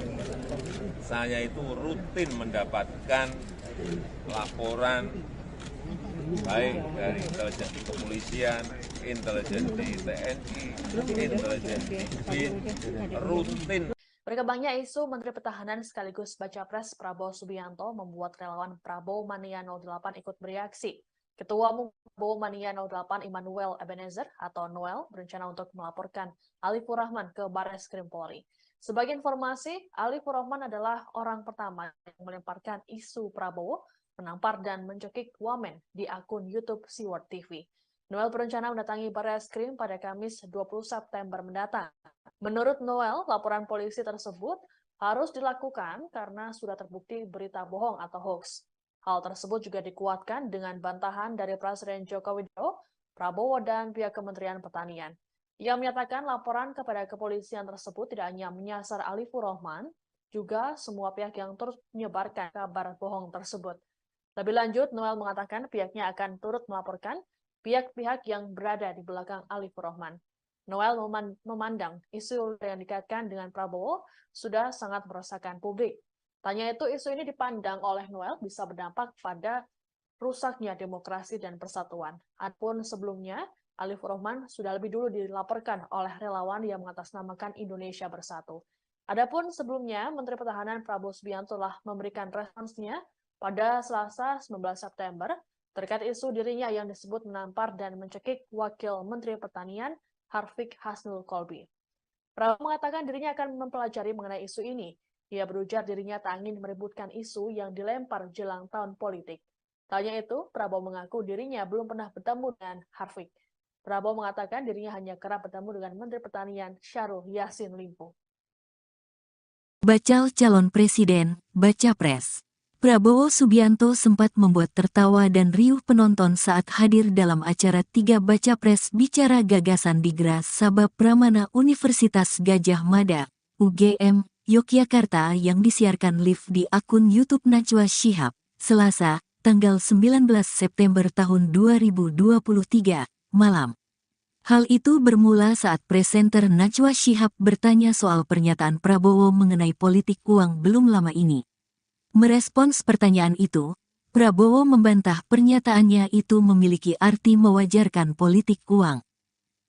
Saya itu rutin mendapatkan laporan baik dari intelijen di kepolisian, intelijen di TNI, intelijen di BIN, rutin. Berkembangnya isu Menteri Pertahanan sekaligus Baca Pres Prabowo Subianto membuat relawan Prabowo Mania 08 ikut bereaksi. Ketua Umum Prabowo Mania 08 Immanuel Ebenezer atau Noel berencana untuk melaporkan Alifur Rahman ke Bares Krim Polri. Sebagai informasi, Alifur Rahman adalah orang pertama yang melemparkan isu Prabowo menampar dan mencekik wamen di akun YouTube Seaword TV. Noel berencana mendatangi Bares Krim pada Kamis 20 September mendatang. Menurut Noel, laporan polisi tersebut harus dilakukan karena sudah terbukti berita bohong atau hoax. Hal tersebut juga dikuatkan dengan bantahan dari Presiden Joko Widodo, Prabowo, dan pihak Kementerian Pertanian. Ia menyatakan laporan kepada kepolisian tersebut tidak hanya menyasar Alifur Rahman, juga semua pihak yang terus menyebarkan kabar bohong tersebut. Lebih lanjut, Noel mengatakan pihaknya akan turut melaporkan pihak-pihak yang berada di belakang Alifur Rahman. Noel memandang isu yang dikaitkan dengan Prabowo sudah sangat meresahkan publik. Tanya itu, isu ini dipandang oleh Noel bisa berdampak pada rusaknya demokrasi dan persatuan. Adapun sebelumnya, Alifur Rahman sudah lebih dulu dilaporkan oleh relawan yang mengatasnamakan Indonesia Bersatu. Adapun sebelumnya, Menteri Pertahanan Prabowo Subianto telah memberikan responsnya pada Selasa 19 September terkait isu dirinya yang disebut menampar dan mencekik Wakil Menteri Pertanian Harvey Hasnul Kolbi. Prabowo mengatakan dirinya akan mempelajari mengenai isu ini. Ia berujar dirinya tak ingin meributkan isu yang dilempar jelang tahun politik. Tanya itu, Prabowo mengaku dirinya belum pernah bertemu dengan Harvey. Prabowo mengatakan dirinya hanya kerap bertemu dengan Menteri Pertanian Syahrul Yassin Limpo. Bakal calon presiden, Baca Pres. Prabowo Subianto sempat membuat tertawa dan riuh penonton saat hadir dalam acara 3 Baca Pres Bicara Gagasan di Gras Sabab Pramana Universitas Gadjah Mada, UGM, Yogyakarta yang disiarkan live di akun YouTube Najwa Shihab, Selasa, tanggal 19 September tahun 2023, malam. Hal itu bermula saat presenter Najwa Shihab bertanya soal pernyataan Prabowo mengenai politik uang belum lama ini. Merespons pertanyaan itu, Prabowo membantah pernyataannya itu memiliki arti mewajarkan politik uang.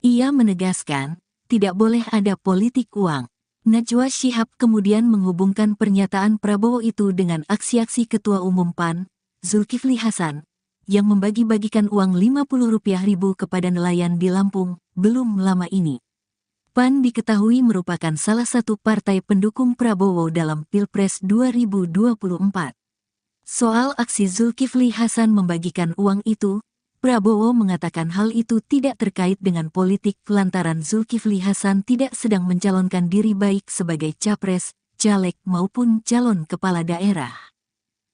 Ia menegaskan, tidak boleh ada politik uang. Najwa Shihab kemudian menghubungkan pernyataan Prabowo itu dengan aksi-aksi Ketua Umum PAN, Zulkifli Hasan, yang membagi-bagikan uang Rp50.000 kepada nelayan di Lampung, belum lama ini. PAN diketahui merupakan salah satu partai pendukung Prabowo dalam Pilpres 2024. Soal aksi Zulkifli Hasan membagikan uang itu, Prabowo mengatakan hal itu tidak terkait dengan politik lantaran Zulkifli Hasan tidak sedang mencalonkan diri baik sebagai capres, caleg maupun calon kepala daerah.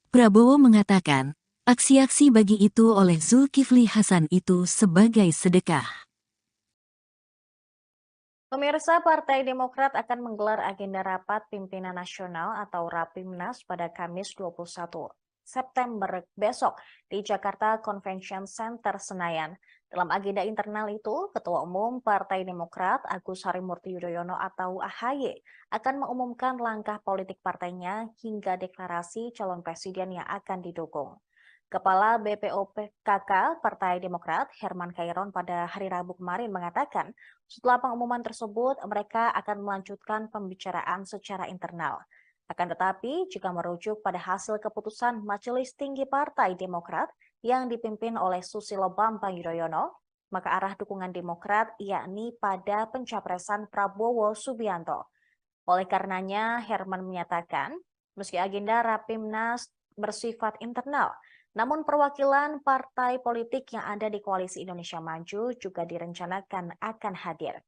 Prabowo mengatakan, aksi-aksi bagi itu oleh Zulkifli Hasan itu sebagai sedekah. Pemirsa, Partai Demokrat akan menggelar agenda rapat pimpinan nasional atau Rapimnas pada Kamis 21 September besok di Jakarta Convention Center Senayan. Dalam agenda internal itu, Ketua Umum Partai Demokrat Agus Harimurti Yudhoyono atau AHY akan mengumumkan langkah politik partainya hingga deklarasi calon presiden yang akan didukung. Kepala BPOPKK Partai Demokrat Herman Khairon pada hari Rabu kemarin mengatakan, setelah pengumuman tersebut mereka akan melanjutkan pembicaraan secara internal. Akan tetapi, jika merujuk pada hasil keputusan Majelis Tinggi Partai Demokrat yang dipimpin oleh Susilo Bambang Yudhoyono, maka arah dukungan Demokrat yakni pada pencapresan Prabowo Subianto. Oleh karenanya, Herman menyatakan, meski agenda Rapimnas bersifat internal, namun perwakilan partai politik yang ada di Koalisi Indonesia Maju juga direncanakan akan hadir.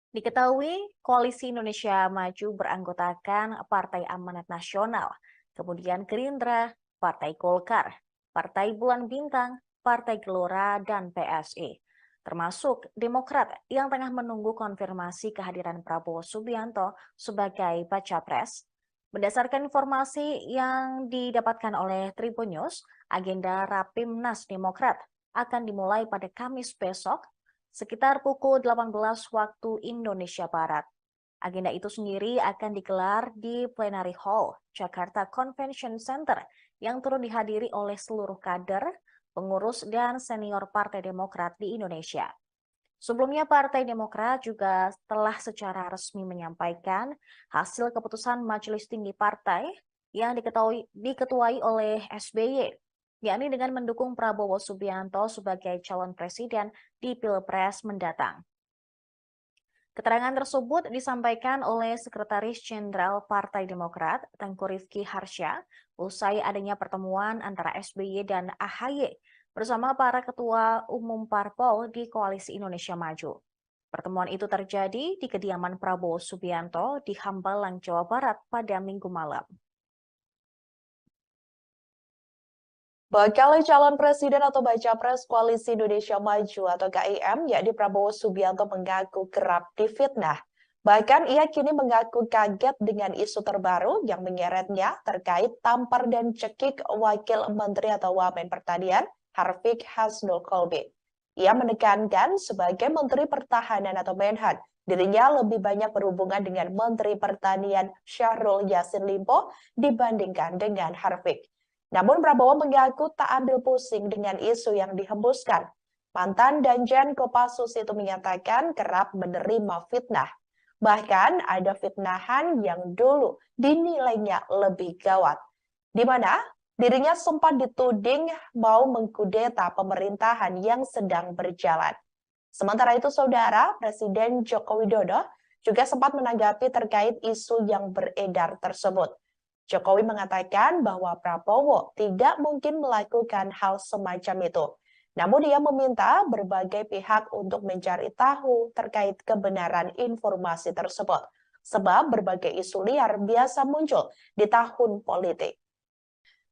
Diketahui, Koalisi Indonesia Maju beranggotakan Partai Amanat Nasional, kemudian Gerindra, Partai Golkar, Partai Bulan Bintang, Partai Gelora, dan PSI. Termasuk Demokrat yang tengah menunggu konfirmasi kehadiran Prabowo Subianto sebagai baca pres. Berdasarkan informasi yang didapatkan oleh Tribun News, agenda Rapimnas Demokrat akan dimulai pada Kamis besok sekitar pukul 18 waktu Indonesia Barat. Agenda itu sendiri akan digelar di Plenary Hall, Jakarta Convention Center yang turut dihadiri oleh seluruh kader, pengurus, dan senior Partai Demokrat di Indonesia. Sebelumnya, Partai Demokrat juga telah secara resmi menyampaikan hasil keputusan Majelis Tinggi Partai yang diketuai oleh SBY, yakni dengan mendukung Prabowo Subianto sebagai calon presiden di Pilpres mendatang. Keterangan tersebut disampaikan oleh Sekretaris Jenderal Partai Demokrat, Tengku Rifki Harsha, usai adanya pertemuan antara SBY dan AHY bersama para ketua umum parpol di Koalisi Indonesia Maju. Pertemuan itu terjadi di kediaman Prabowo Subianto di Hambalang, Jawa Barat pada Minggu malam. Bakal calon presiden atau baca pres Koalisi Indonesia Maju atau KIM, yakni Prabowo Subianto mengaku kerap difitnah. Bahkan ia kini mengaku kaget dengan isu terbaru yang menyeretnya terkait tampar dan cekik Wakil Menteri atau Wamen Pertanian Harfiq Hasnul Kolbi. Ia menekankan sebagai Menteri Pertahanan atau Menhan, dirinya lebih banyak berhubungan dengan Menteri Pertanian Syahrul Yassin Limpo dibandingkan dengan Harfiq. Namun Prabowo mengaku tak ambil pusing dengan isu yang dihembuskan. Mantan Danjen Kopassus itu menyatakan kerap menerima fitnah. Bahkan ada fitnahan yang dulu dinilainya lebih gawat, di mana dirinya sempat dituding mau mengkudeta pemerintahan yang sedang berjalan. Sementara itu, Saudara, Presiden Joko Widodo juga sempat menanggapi terkait isu yang beredar tersebut. Jokowi mengatakan bahwa Prabowo tidak mungkin melakukan hal semacam itu. Namun ia meminta berbagai pihak untuk mencari tahu terkait kebenaran informasi tersebut. Sebab berbagai isu liar biasa muncul di tahun politik.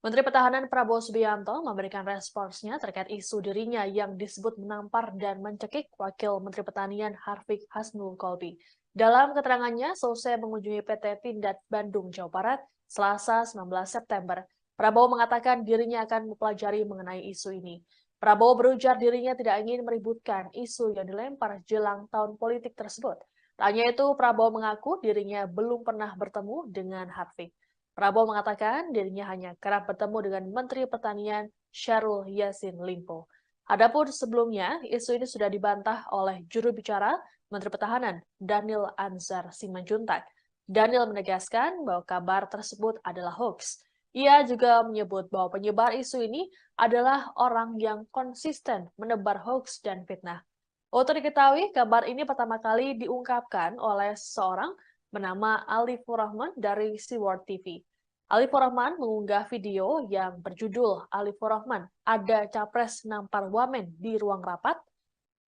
Menteri Pertahanan Prabowo Subianto memberikan responsnya terkait isu dirinya yang disebut menampar dan mencekik Wakil Menteri Pertanian Harfiq Hasnul Kolbi. Dalam keterangannya, selesai mengunjungi PT Pindad Bandung, Jawa Barat, Selasa 19 September, Prabowo mengatakan dirinya akan mempelajari mengenai isu ini. Prabowo berujar dirinya tidak ingin meributkan isu yang dilempar jelang tahun politik tersebut. Tak hanya itu, Prabowo mengaku dirinya belum pernah bertemu dengan Harvey. Prabowo mengatakan dirinya hanya kerap bertemu dengan Menteri Pertanian Syahrul Yassin Limpo. Adapun sebelumnya, isu ini sudah dibantah oleh juru bicara Menteri Pertahanan Daniel Anzar Simanjuntak. Daniel menegaskan bahwa kabar tersebut adalah hoax. Ia juga menyebut bahwa penyebar isu ini adalah orang yang konsisten menebar hoax dan fitnah. Untuk diketahui, kabar ini pertama kali diungkapkan oleh seorang bernama Alifur Rahman dari Seaworld TV. Alifur Rahman mengunggah video yang berjudul Alifur Rahman, ada capres nampar wamen di ruang rapat.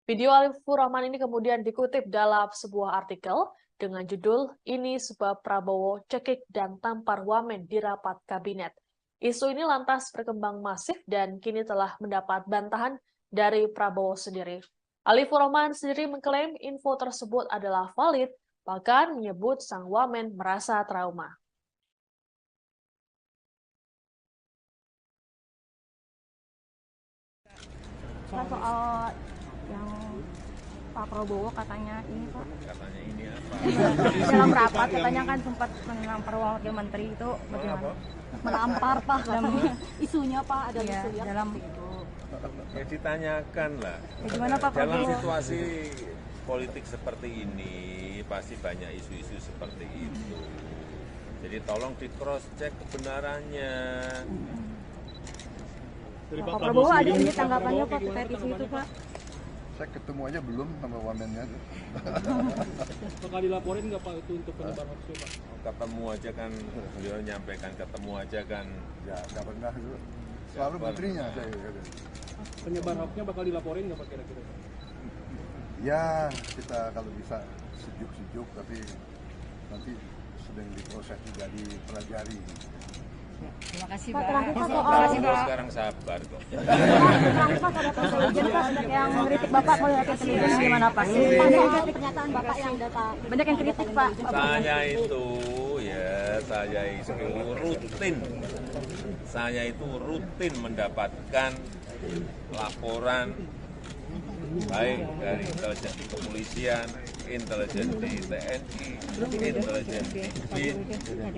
Video Alifur Rahman ini kemudian dikutip dalam sebuah artikel dengan judul "Ini sebab Prabowo cekik dan tampar wamen di rapat kabinet". Isu ini lantas berkembang masif dan kini telah mendapat bantahan dari Prabowo sendiri. Alifur Rahman sendiri mengklaim info tersebut adalah valid, bahkan menyebut sang wamen merasa trauma. Pak, soal yang Pak Prabowo katanya ini Pak. Katanya ini apa? Dalam rapat katanya kan sempat menampar wakil menteri itu bagaimana? Menampar Pak dalam isunya Pak ada isu dalam Ya ditanyakan lah. gimana Pak Dalam Prabowo? situasi politik seperti ini pasti banyak isu-isu seperti itu. Jadi tolong di cross check kebenarannya. Dari Pak Prabowo ada ini tanggapannya Pak gimana terkait isu itu Pak? Saya ketemu aja belum sama wamennya tuh. Bakal dilaporin nggak Pak itu untuk penyebar hoaxnya Pak? Ketemu aja kan, beliau nyampaikan ketemu aja kan. Ya nggak pernah itu. Selalu menterinya saya. Penyebar hoaxnya bakal dilaporin nggak Pak kira-kira? Ya kita kalau bisa sejuk-sejuk tapi nanti sedang diproses juga dipelajari. Terima kasih Pak, Pak. terakhir Pak soal Beliau sekarang sabar kok. terakhir Pak ada intelijen Pak banyak yang mengkritik Bapak kalau lihat intelijen gimana Pak? Soal pernyataan Bapak yang data banyak yang kritik Pak. Saya itu rutin mendapatkan laporan baik dari intelijen di kepolisian, intelijen di TNI, intelijen di BIN,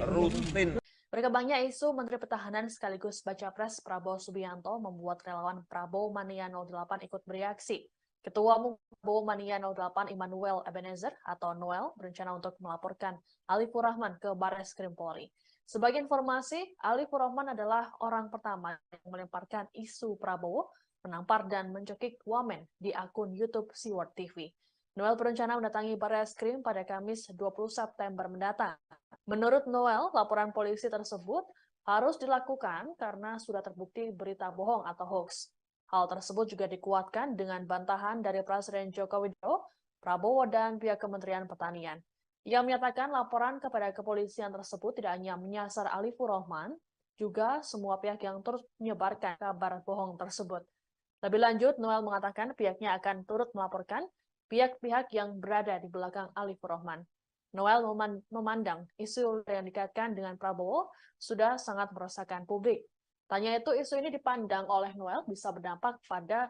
rutin. Berkembangnya isu Menteri Pertahanan sekaligus Baca Pres Prabowo Subianto membuat relawan Prabowo Mania 08 ikut bereaksi. Ketua Umum Prabowo Mania 08 Immanuel Ebenezer atau Noel berencana untuk melaporkan Alifur Rahman ke Bares Krim Polri. Sebagai informasi, Alifur Rahman adalah orang pertama yang melemparkan isu Prabowo menampar dan mencekik wamen di akun YouTube Seaworld TV. Noel berencana mendatangi Bares Krim pada Kamis 20 September mendatang. Menurut Noel, laporan polisi tersebut harus dilakukan karena sudah terbukti berita bohong atau hoax. Hal tersebut juga dikuatkan dengan bantahan dari Presiden Joko Widodo, Prabowo, dan pihak Kementerian Pertanian. Ia menyatakan laporan kepada kepolisian tersebut tidak hanya menyasar Alifur Rahman, juga semua pihak yang terus menyebarkan kabar bohong tersebut. Lebih lanjut, Noel mengatakan pihaknya akan turut melaporkan pihak-pihak yang berada di belakang Alifur Rahman. Noel memandang isu yang dikaitkan dengan Prabowo sudah sangat meresahkan publik. Tanya itu, isu ini dipandang oleh Noel bisa berdampak pada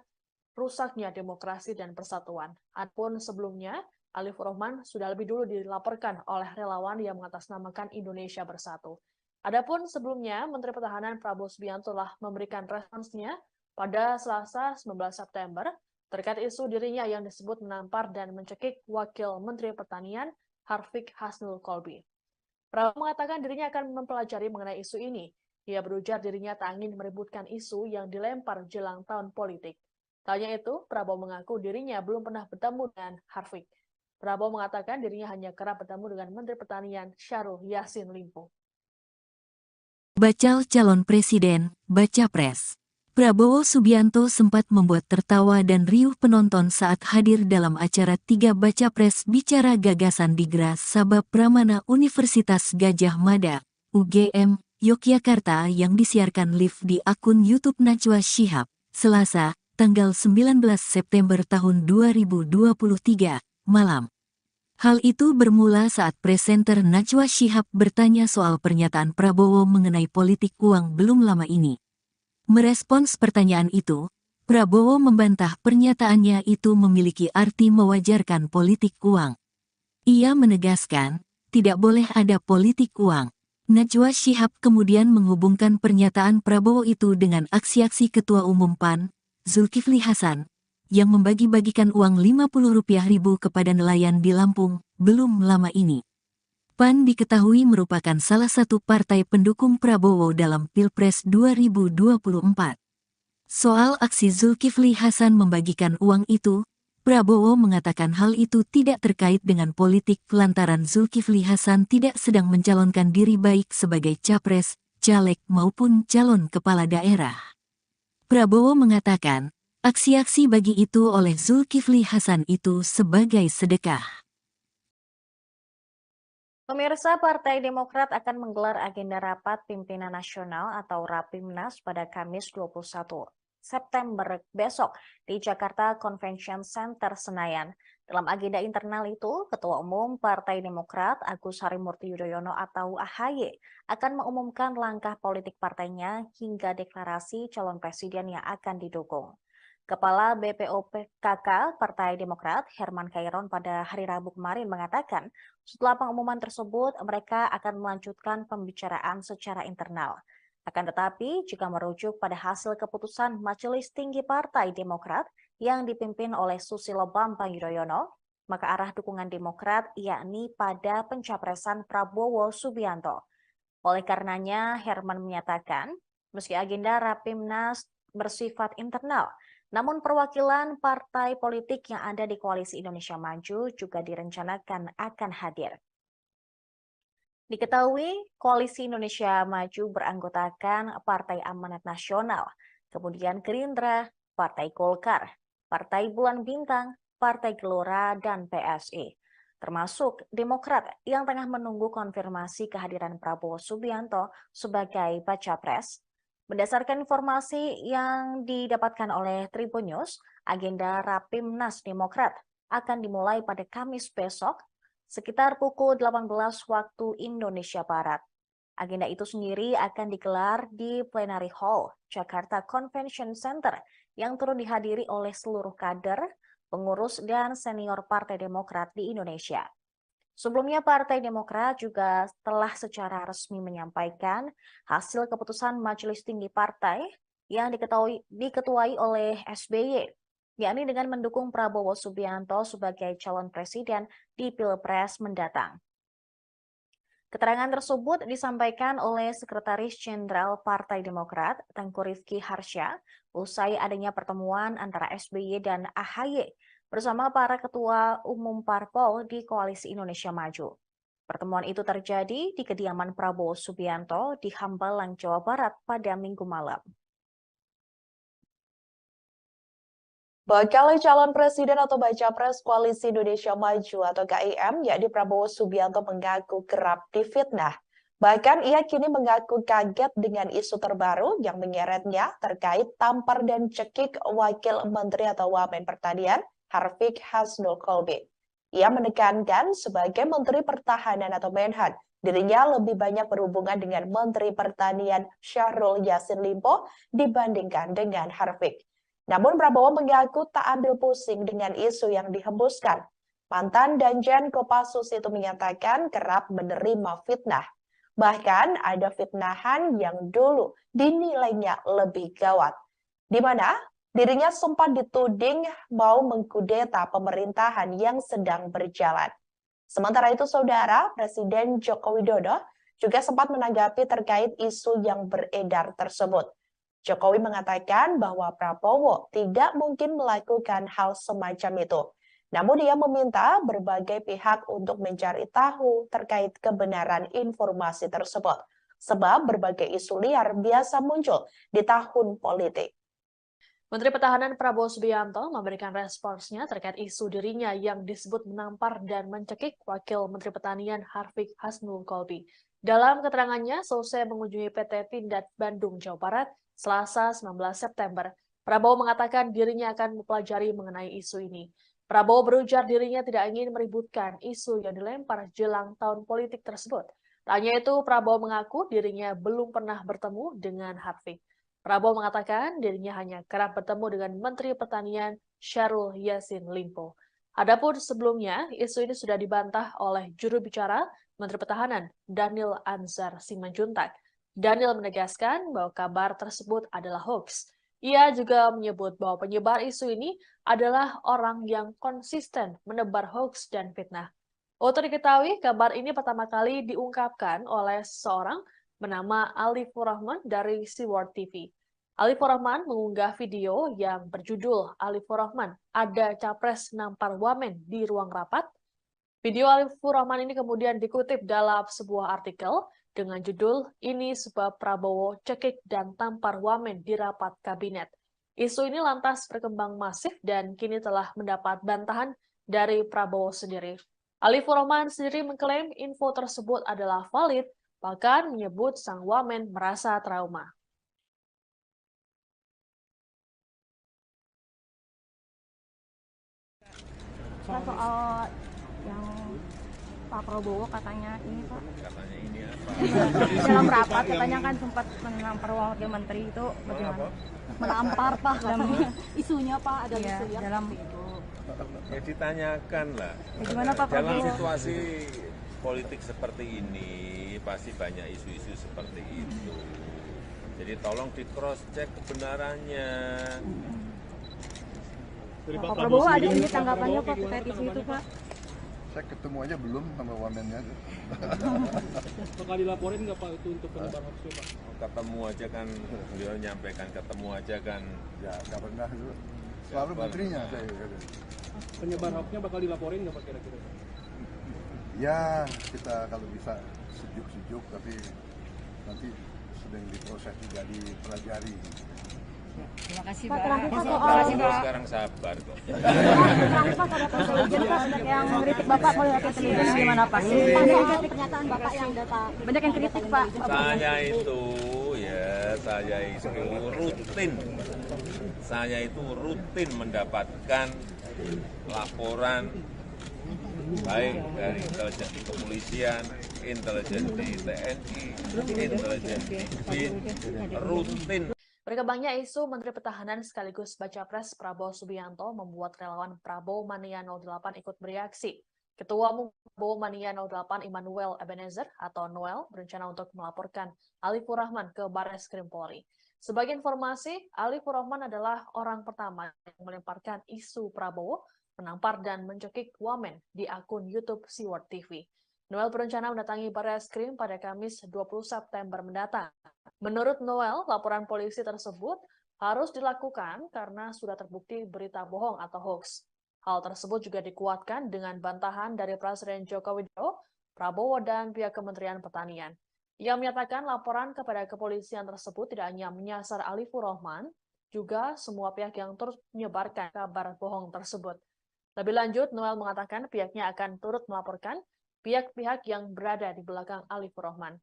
rusaknya demokrasi dan persatuan. Adapun sebelumnya, Alifur Rahman sudah lebih dulu dilaporkan oleh relawan yang mengatasnamakan Indonesia Bersatu. Adapun sebelumnya, Menteri Pertahanan Prabowo Subianto telah memberikan responsnya pada Selasa 19 September terkait isu dirinya yang disebut menampar dan mencekik Wakil Menteri Pertanian Harvey Hasnul Kolbi. Prabowo mengatakan dirinya akan mempelajari mengenai isu ini. Ia berujar dirinya tak ingin meributkan isu yang dilempar jelang tahun politik. Tanya itu, Prabowo mengaku dirinya belum pernah bertemu dengan Harvey. Prabowo mengatakan dirinya hanya kerap bertemu dengan Menteri Pertanian Syahrul Yassin Limpo. Bakal calon presiden, Baca Pres. Prabowo Subianto sempat membuat tertawa dan riuh penonton saat hadir dalam acara 3 Baca Pres Bicara Gagasan di Gras Sabab Pramana Universitas Gadjah Mada, UGM, Yogyakarta yang disiarkan live di akun YouTube Najwa Shihab, Selasa, tanggal 19 September tahun 2023, malam. Hal itu bermula saat presenter Najwa Shihab bertanya soal pernyataan Prabowo mengenai politik uang belum lama ini. Merespons pertanyaan itu, Prabowo membantah pernyataannya itu memiliki arti mewajarkan politik uang. Ia menegaskan, tidak boleh ada politik uang. Najwa Shihab kemudian menghubungkan pernyataan Prabowo itu dengan aksi-aksi Ketua Umum PAN, Zulkifli Hasan, yang membagi-bagikan uang Rp50.000 kepada nelayan di Lampung, belum lama ini. PAN diketahui merupakan salah satu partai pendukung Prabowo dalam Pilpres 2024. Soal aksi Zulkifli Hasan membagikan uang itu, Prabowo mengatakan hal itu tidak terkait dengan politik lantaran Zulkifli Hasan tidak sedang mencalonkan diri baik sebagai capres, caleg maupun calon kepala daerah. Prabowo mengatakan, aksi-aksi bagi itu oleh Zulkifli Hasan itu sebagai sedekah. Pemirsa, Partai Demokrat akan menggelar agenda rapat pimpinan nasional atau Rapimnas pada Kamis 21 September besok di Jakarta Convention Center Senayan. Dalam agenda internal itu, Ketua Umum Partai Demokrat Agus Harimurti Yudhoyono atau AHY akan mengumumkan langkah politik partainya hingga deklarasi calon presiden yang akan didukung. Kepala BPOPKK Partai Demokrat Herman Khairon pada hari Rabu kemarin mengatakan, setelah pengumuman tersebut mereka akan melanjutkan pembicaraan secara internal. Akan tetapi, jika merujuk pada hasil keputusan Majelis Tinggi Partai Demokrat yang dipimpin oleh Susilo Bambang Yudhoyono, maka arah dukungan Demokrat yakni pada pencapresan Prabowo Subianto. Oleh karenanya, Herman menyatakan, meski agenda Rapimnas bersifat internal, namun perwakilan partai politik yang ada di Koalisi Indonesia Maju juga direncanakan akan hadir. Diketahui, Koalisi Indonesia Maju beranggotakan Partai Amanat Nasional, kemudian Gerindra, Partai Golkar, Partai Bulan Bintang, Partai Gelora, dan PSI. Termasuk Demokrat yang tengah menunggu konfirmasi kehadiran Prabowo Subianto sebagai baca pres. Berdasarkan informasi yang didapatkan oleh Tribun News, agenda Rapimnas Demokrat akan dimulai pada Kamis besok, sekitar pukul 18 waktu Indonesia Barat. Agenda itu sendiri akan digelar di Plenary Hall, Jakarta Convention Center, yang turut dihadiri oleh seluruh kader, pengurus, dan senior Partai Demokrat di Indonesia. Sebelumnya, Partai Demokrat juga telah secara resmi menyampaikan hasil keputusan Majelis Tinggi Partai yang diketuai oleh SBY, yakni dengan mendukung Prabowo Subianto sebagai calon presiden di Pilpres mendatang. Keterangan tersebut disampaikan oleh Sekretaris Jenderal Partai Demokrat, Tengku Rifki Harsha, usai adanya pertemuan antara SBY dan AHY bersama para ketua umum parpol di Koalisi Indonesia Maju. Pertemuan itu terjadi di kediaman Prabowo Subianto di Hambalang, Jawa Barat pada Minggu malam. Bakal calon presiden atau baca pres Koalisi Indonesia Maju atau KIM, yakni Prabowo Subianto mengaku kerap difitnah. Bahkan ia kini mengaku kaget dengan isu terbaru yang menyeretnya terkait tampar dan cekik Wakil Menteri atau Wamen Pertanian Harfiq Hasnul Kolbi. Ia menekankan sebagai Menteri Pertahanan atau Menhan, dirinya lebih banyak berhubungan dengan Menteri Pertanian Syahrul Yassin Limpo dibandingkan dengan Harfiq. Namun Prabowo mengaku tak ambil pusing dengan isu yang dihembuskan. Mantan Danjen Kopassus itu menyatakan kerap menerima fitnah. Bahkan ada fitnahan yang dulu dinilainya lebih gawat, di mana dirinya sempat dituding mau mengkudeta pemerintahan yang sedang berjalan. Sementara itu, Saudara, Presiden Joko Widodo juga sempat menanggapi terkait isu yang beredar tersebut. Jokowi mengatakan bahwa Prabowo tidak mungkin melakukan hal semacam itu. Namun ia meminta berbagai pihak untuk mencari tahu terkait kebenaran informasi tersebut. Sebab berbagai isu liar biasa muncul di tahun politik. Menteri Pertahanan Prabowo Subianto memberikan responsnya terkait isu dirinya yang disebut menampar dan mencekik Wakil Menteri Pertanian Harfiq Hasnul Kolbi. Dalam keterangannya, selesai mengunjungi PT Pindad Bandung, Jawa Barat, Selasa 19 September, Prabowo mengatakan dirinya akan mempelajari mengenai isu ini. Prabowo berujar dirinya tidak ingin meributkan isu yang dilempar jelang tahun politik tersebut. Tak hanya itu, Prabowo mengaku dirinya belum pernah bertemu dengan Harfiq. Prabowo mengatakan dirinya hanya kerap bertemu dengan Menteri Pertanian Syahrul Yassin Limpo. Adapun sebelumnya, isu ini sudah dibantah oleh juru bicara Menteri Pertahanan Daniel Anzar Simanjuntak. Daniel menegaskan bahwa kabar tersebut adalah hoax. Ia juga menyebut bahwa penyebar isu ini adalah orang yang konsisten menebar hoax dan fitnah. Untuk diketahui, kabar ini pertama kali diungkapkan oleh seseorang bernama Alifur Rahman dari Siward TV. Alifur Rahman mengunggah video yang berjudul Alifur Rahman, ada capres nampar wamen di ruang rapat. Video Alifur Rahman ini kemudian dikutip dalam sebuah artikel dengan judul "Ini sebab Prabowo cekik dan tampar wamen di rapat kabinet". Isu ini lantas berkembang masif dan kini telah mendapat bantahan dari Prabowo sendiri. Alifur Rahman sendiri mengklaim info tersebut adalah valid, bahkan menyebut sang wamen merasa trauma. Pak, soal yang Pak Prabowo katanya ini Pak, Katanya ini apa? dalam rapat katanya kan sempat menampar wakil menteri itu bagaimana? Menampar Pak, isunya Pak, ada isu ya dalam itu. Ya ditanyakan lah. Gimana Pak Dalam Prabowo? situasi politik seperti ini pasti banyak isu-isu seperti itu. Jadi tolong di cross check kebenarannya. Dari Pak Prabowo ada ini Pak tanggapannya Prabowo Pak kayak terkait isu gimana itu Pak? Saya ketemu aja belum sama wamennya. Bakal dilaporin nggak Pak itu untuk penyebar hoaxnya Pak? Ketemu aja kan, beliau nyampaikan ketemu aja kan. Ya nggak pernah itu. Selalu menterinya saya. Penyebar hoaxnya bakal dilaporin nggak Pak kira-kira? Ya kita kalau bisa sejuk-sejuk, tapi nanti sedang diproses juga dipelajari. Terima kasih Pak. Terakhir Pak Beliau sekarang sabar kok. terakhir Pak ada intelijen Pak, banyak yang kritik Bapak mulai dari intelijen gimana Pak? Dari pernyataan Bapak yang data banyak yang kritik Pak. Saya itu rutin mendapatkan laporan baik dari intelijen di kepolisian, intelijen di TNI, intelijen di BIN, rutin. Berkembangnya isu Menteri Pertahanan sekaligus Baca Pres Prabowo Subianto membuat relawan Prabowo Mania 08 ikut bereaksi. Ketua Umum Prabowo Mania 08 Immanuel Ebenezer atau Noel berencana untuk melaporkan Alifur Rahman ke Bares Krim Polri. Sebagai informasi, Alifur Rahman adalah orang pertama yang melemparkan isu Prabowo menampar dan mencekik wamen di akun YouTube Siward TV. Noel berencana mendatangi Bares Krim pada Kamis 20 September mendatang. Menurut Noel, laporan polisi tersebut harus dilakukan karena sudah terbukti berita bohong atau hoax. Hal tersebut juga dikuatkan dengan bantahan dari Presiden Joko Widodo, Prabowo, dan pihak Kementerian Pertanian. Ia menyatakan laporan kepada kepolisian tersebut tidak hanya menyasar Alifur Rahman, juga semua pihak yang turut menyebarkan kabar bohong tersebut. Lebih lanjut, Noel mengatakan pihaknya akan turut melaporkan pihak-pihak yang berada di belakang Alifur Rahman.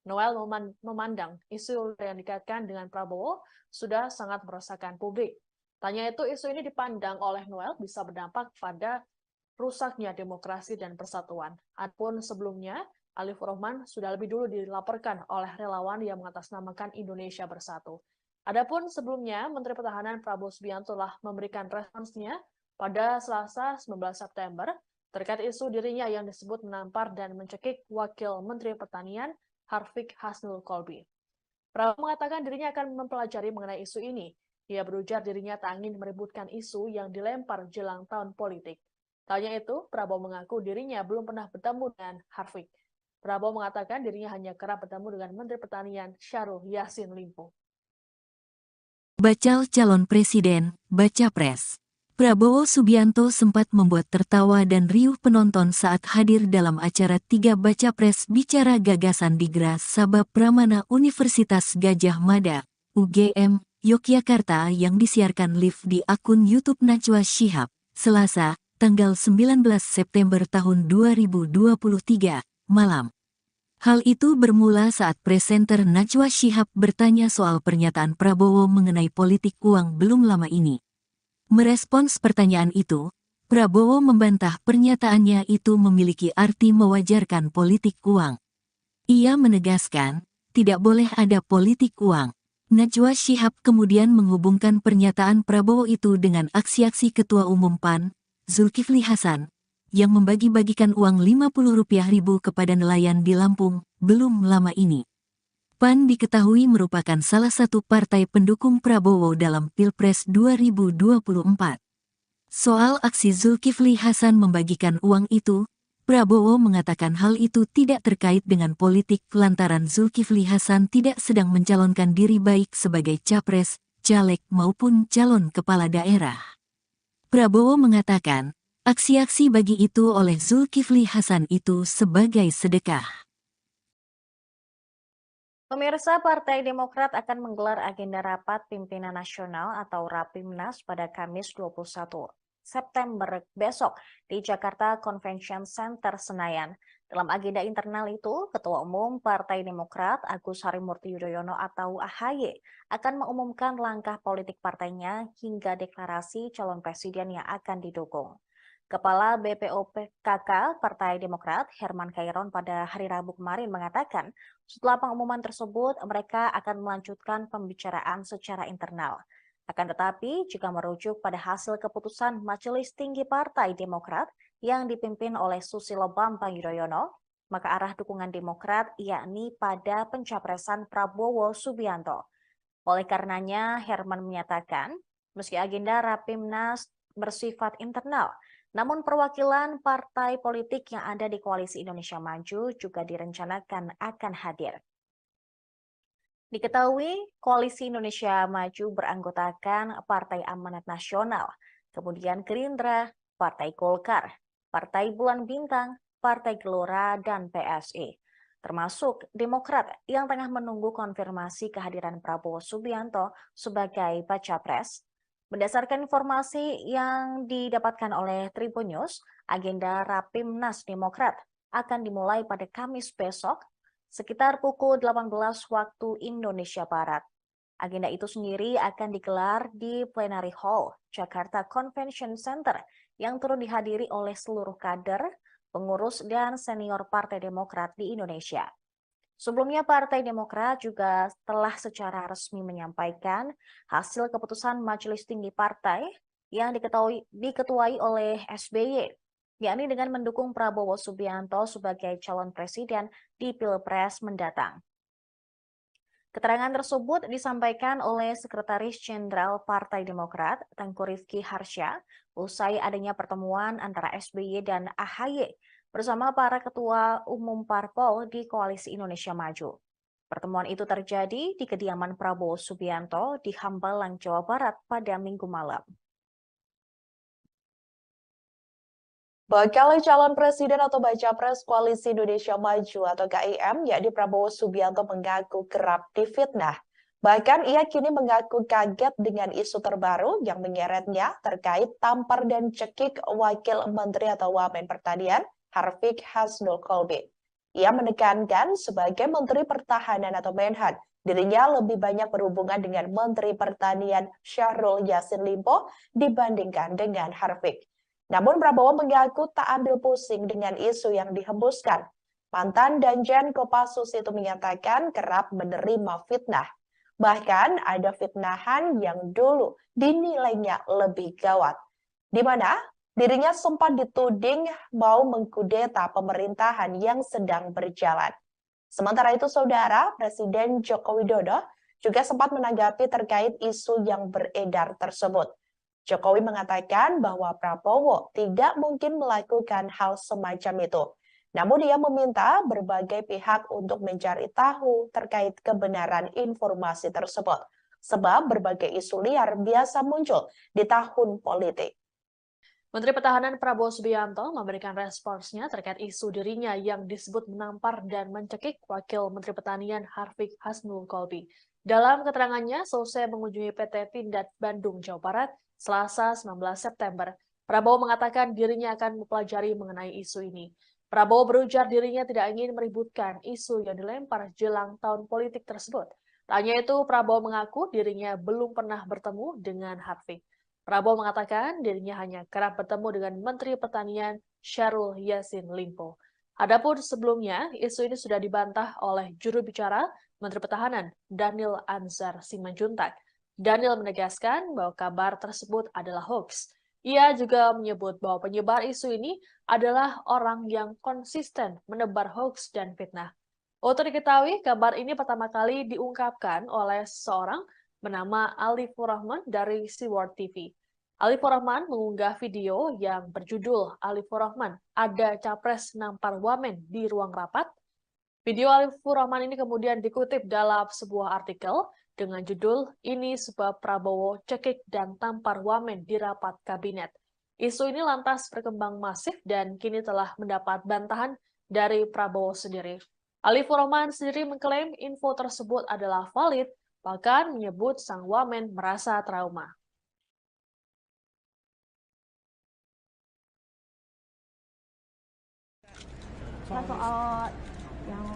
Noel memandang isu yang dikaitkan dengan Prabowo sudah sangat meresahkan publik. Tanya itu, isu ini dipandang oleh Noel bisa berdampak pada rusaknya demokrasi dan persatuan. Adapun sebelumnya, Alifur Rahman sudah lebih dulu dilaporkan oleh relawan yang mengatasnamakan Indonesia Bersatu. Adapun sebelumnya, Menteri Pertahanan Prabowo Subianto telah memberikan responsnya pada Selasa 19 September terkait isu dirinya yang disebut menampar dan mencekik Wakil Menteri Pertanian Harfiq Hasnul Kolbi. Prabowo mengatakan dirinya akan mempelajari mengenai isu ini. Ia berujar dirinya tak ingin meributkan isu yang dilempar jelang tahun politik. Tanya itu, Prabowo mengaku dirinya belum pernah bertemu dengan Harfiq. Prabowo mengatakan dirinya hanya kerap bertemu dengan Menteri Pertanian Syahrul Yassin Limpo. Bakal calon presiden, Baca Pres. Prabowo Subianto sempat membuat tertawa dan riuh penonton saat hadir dalam acara 3 Baca Pres bicara gagasan di Gras Sabab Pramana Universitas Gadjah Mada, UGM, Yogyakarta yang disiarkan live di akun YouTube Najwa Shihab, Selasa, tanggal 19 September tahun 2023, malam. Hal itu bermula saat presenter Najwa Shihab bertanya soal pernyataan Prabowo mengenai politik uang belum lama ini. Merespons pertanyaan itu, Prabowo membantah pernyataannya itu memiliki arti mewajarkan politik uang. Ia menegaskan, tidak boleh ada politik uang. Najwa Shihab kemudian menghubungkan pernyataan Prabowo itu dengan aksi-aksi Ketua Umum PAN, Zulkifli Hasan, yang membagi-bagikan uang Rp50.000 kepada nelayan di Lampung belum lama ini. PAN diketahui merupakan salah satu partai pendukung Prabowo dalam Pilpres 2024. Soal aksi Zulkifli Hasan membagikan uang itu, Prabowo mengatakan hal itu tidak terkait dengan politik lantaran Zulkifli Hasan tidak sedang mencalonkan diri baik sebagai capres, caleg maupun calon kepala daerah. Prabowo mengatakan, aksi-aksi bagi itu oleh Zulkifli Hasan itu sebagai sedekah. Pemirsa, Partai Demokrat akan menggelar agenda rapat pimpinan nasional atau Rapimnas pada Kamis 21 September besok di Jakarta Convention Center Senayan. Dalam agenda internal itu, Ketua Umum Partai Demokrat Agus Harimurti Yudhoyono atau AHY akan mengumumkan langkah politik partainya hingga deklarasi calon presiden yang akan didukung. Kepala BPOPKK Partai Demokrat Herman Khairon pada hari Rabu kemarin mengatakan, setelah pengumuman tersebut mereka akan melanjutkan pembicaraan secara internal. Akan tetapi, jika merujuk pada hasil keputusan Majelis Tinggi Partai Demokrat yang dipimpin oleh Susilo Bambang Yudhoyono, maka arah dukungan Demokrat yakni pada pencapresan Prabowo Subianto. Oleh karenanya, Herman menyatakan, meski agenda Rapimnas bersifat internal, namun perwakilan partai politik yang ada di Koalisi Indonesia Maju juga direncanakan akan hadir. Diketahui, Koalisi Indonesia Maju beranggotakan Partai Amanat Nasional, kemudian Gerindra, Partai Golkar, Partai Bulan Bintang, Partai Gelora, dan PSI. Termasuk Demokrat yang tengah menunggu konfirmasi kehadiran Prabowo Subianto sebagai baca pres. Berdasarkan informasi yang didapatkan oleh Tribun News, agenda Rapimnas Demokrat akan dimulai pada Kamis besok, sekitar pukul 18 waktu Indonesia Barat. Agenda itu sendiri akan digelar di Plenary Hall, Jakarta Convention Center, yang turut dihadiri oleh seluruh kader, pengurus, dan senior Partai Demokrat di Indonesia. Sebelumnya, Partai Demokrat juga telah secara resmi menyampaikan hasil keputusan Majelis Tinggi Partai yang diketuai oleh SBY, yakni dengan mendukung Prabowo Subianto sebagai calon presiden di Pilpres mendatang. Keterangan tersebut disampaikan oleh Sekretaris Jenderal Partai Demokrat, Tengku Rifki Harsha, usai adanya pertemuan antara SBY dan AHY bersama para ketua umum parpol di Koalisi Indonesia Maju. Pertemuan itu terjadi di kediaman Prabowo Subianto di Hambalang, Jawa Barat pada Minggu malam. Bakal calon presiden atau baca pres Koalisi Indonesia Maju atau KIM, yakni Prabowo Subianto mengaku kerap difitnah. Bahkan ia kini mengaku kaget dengan isu terbaru yang menyeretnya terkait tampar dan cekik Wakil Menteri atau Wamen Pertanian Harfiq Hasnul Kolbi. Ia menekankan sebagai Menteri Pertahanan atau Menhan, dirinya lebih banyak berhubungan dengan Menteri Pertanian Syahrul Yassin Limpo dibandingkan dengan Harfiq. Namun Prabowo mengaku tak ambil pusing dengan isu yang dihembuskan. Mantan Danjen Kopassus itu menyatakan kerap menerima fitnah. Bahkan ada fitnahan yang dulu dinilainya lebih gawat, di mana dirinya sempat dituding mau mengkudeta pemerintahan yang sedang berjalan. Sementara itu, Saudara, Presiden Joko Widodo juga sempat menanggapi terkait isu yang beredar tersebut. Jokowi mengatakan bahwa Prabowo tidak mungkin melakukan hal semacam itu. Namun ia meminta berbagai pihak untuk mencari tahu terkait kebenaran informasi tersebut. Sebab berbagai isu liar biasa muncul di tahun politik. Menteri Pertahanan Prabowo Subianto memberikan responsnya terkait isu dirinya yang disebut menampar dan mencekik Wakil Menteri Pertanian Harfiq Hasnul Kolbi. Dalam keterangannya, selesai mengunjungi PT Pindad Bandung, Jawa Barat, Selasa 19 September, Prabowo mengatakan dirinya akan mempelajari mengenai isu ini. Prabowo berujar dirinya tidak ingin meributkan isu yang dilempar jelang tahun politik tersebut. Tak hanya itu, Prabowo mengaku dirinya belum pernah bertemu dengan Harfiq. Prabowo mengatakan dirinya hanya kerap bertemu dengan Menteri Pertanian Syahrul Yassin Limpo. Adapun sebelumnya, isu ini sudah dibantah oleh juru bicara Menteri Pertahanan Daniel Anzar Simanjuntak. Daniel menegaskan bahwa kabar tersebut adalah hoax. Ia juga menyebut bahwa penyebar isu ini adalah orang yang konsisten menebar hoax dan fitnah. Untuk diketahui, kabar ini pertama kali diungkapkan oleh seseorang bernama Alifur Rahman dari Seaworld TV. Alifur Rahman mengunggah video yang berjudul Alifur Rahman, ada capres nampar wamen di ruang rapat. Video Alifur Rahman ini kemudian dikutip dalam sebuah artikel dengan judul "Ini sebab Prabowo cekik dan tampar wamen di rapat kabinet". Isu ini lantas berkembang masif dan kini telah mendapat bantahan dari Prabowo sendiri. Alifur Rahman sendiri mengklaim info tersebut adalah valid, bahkan menyebut sang wamen merasa trauma. Soal yang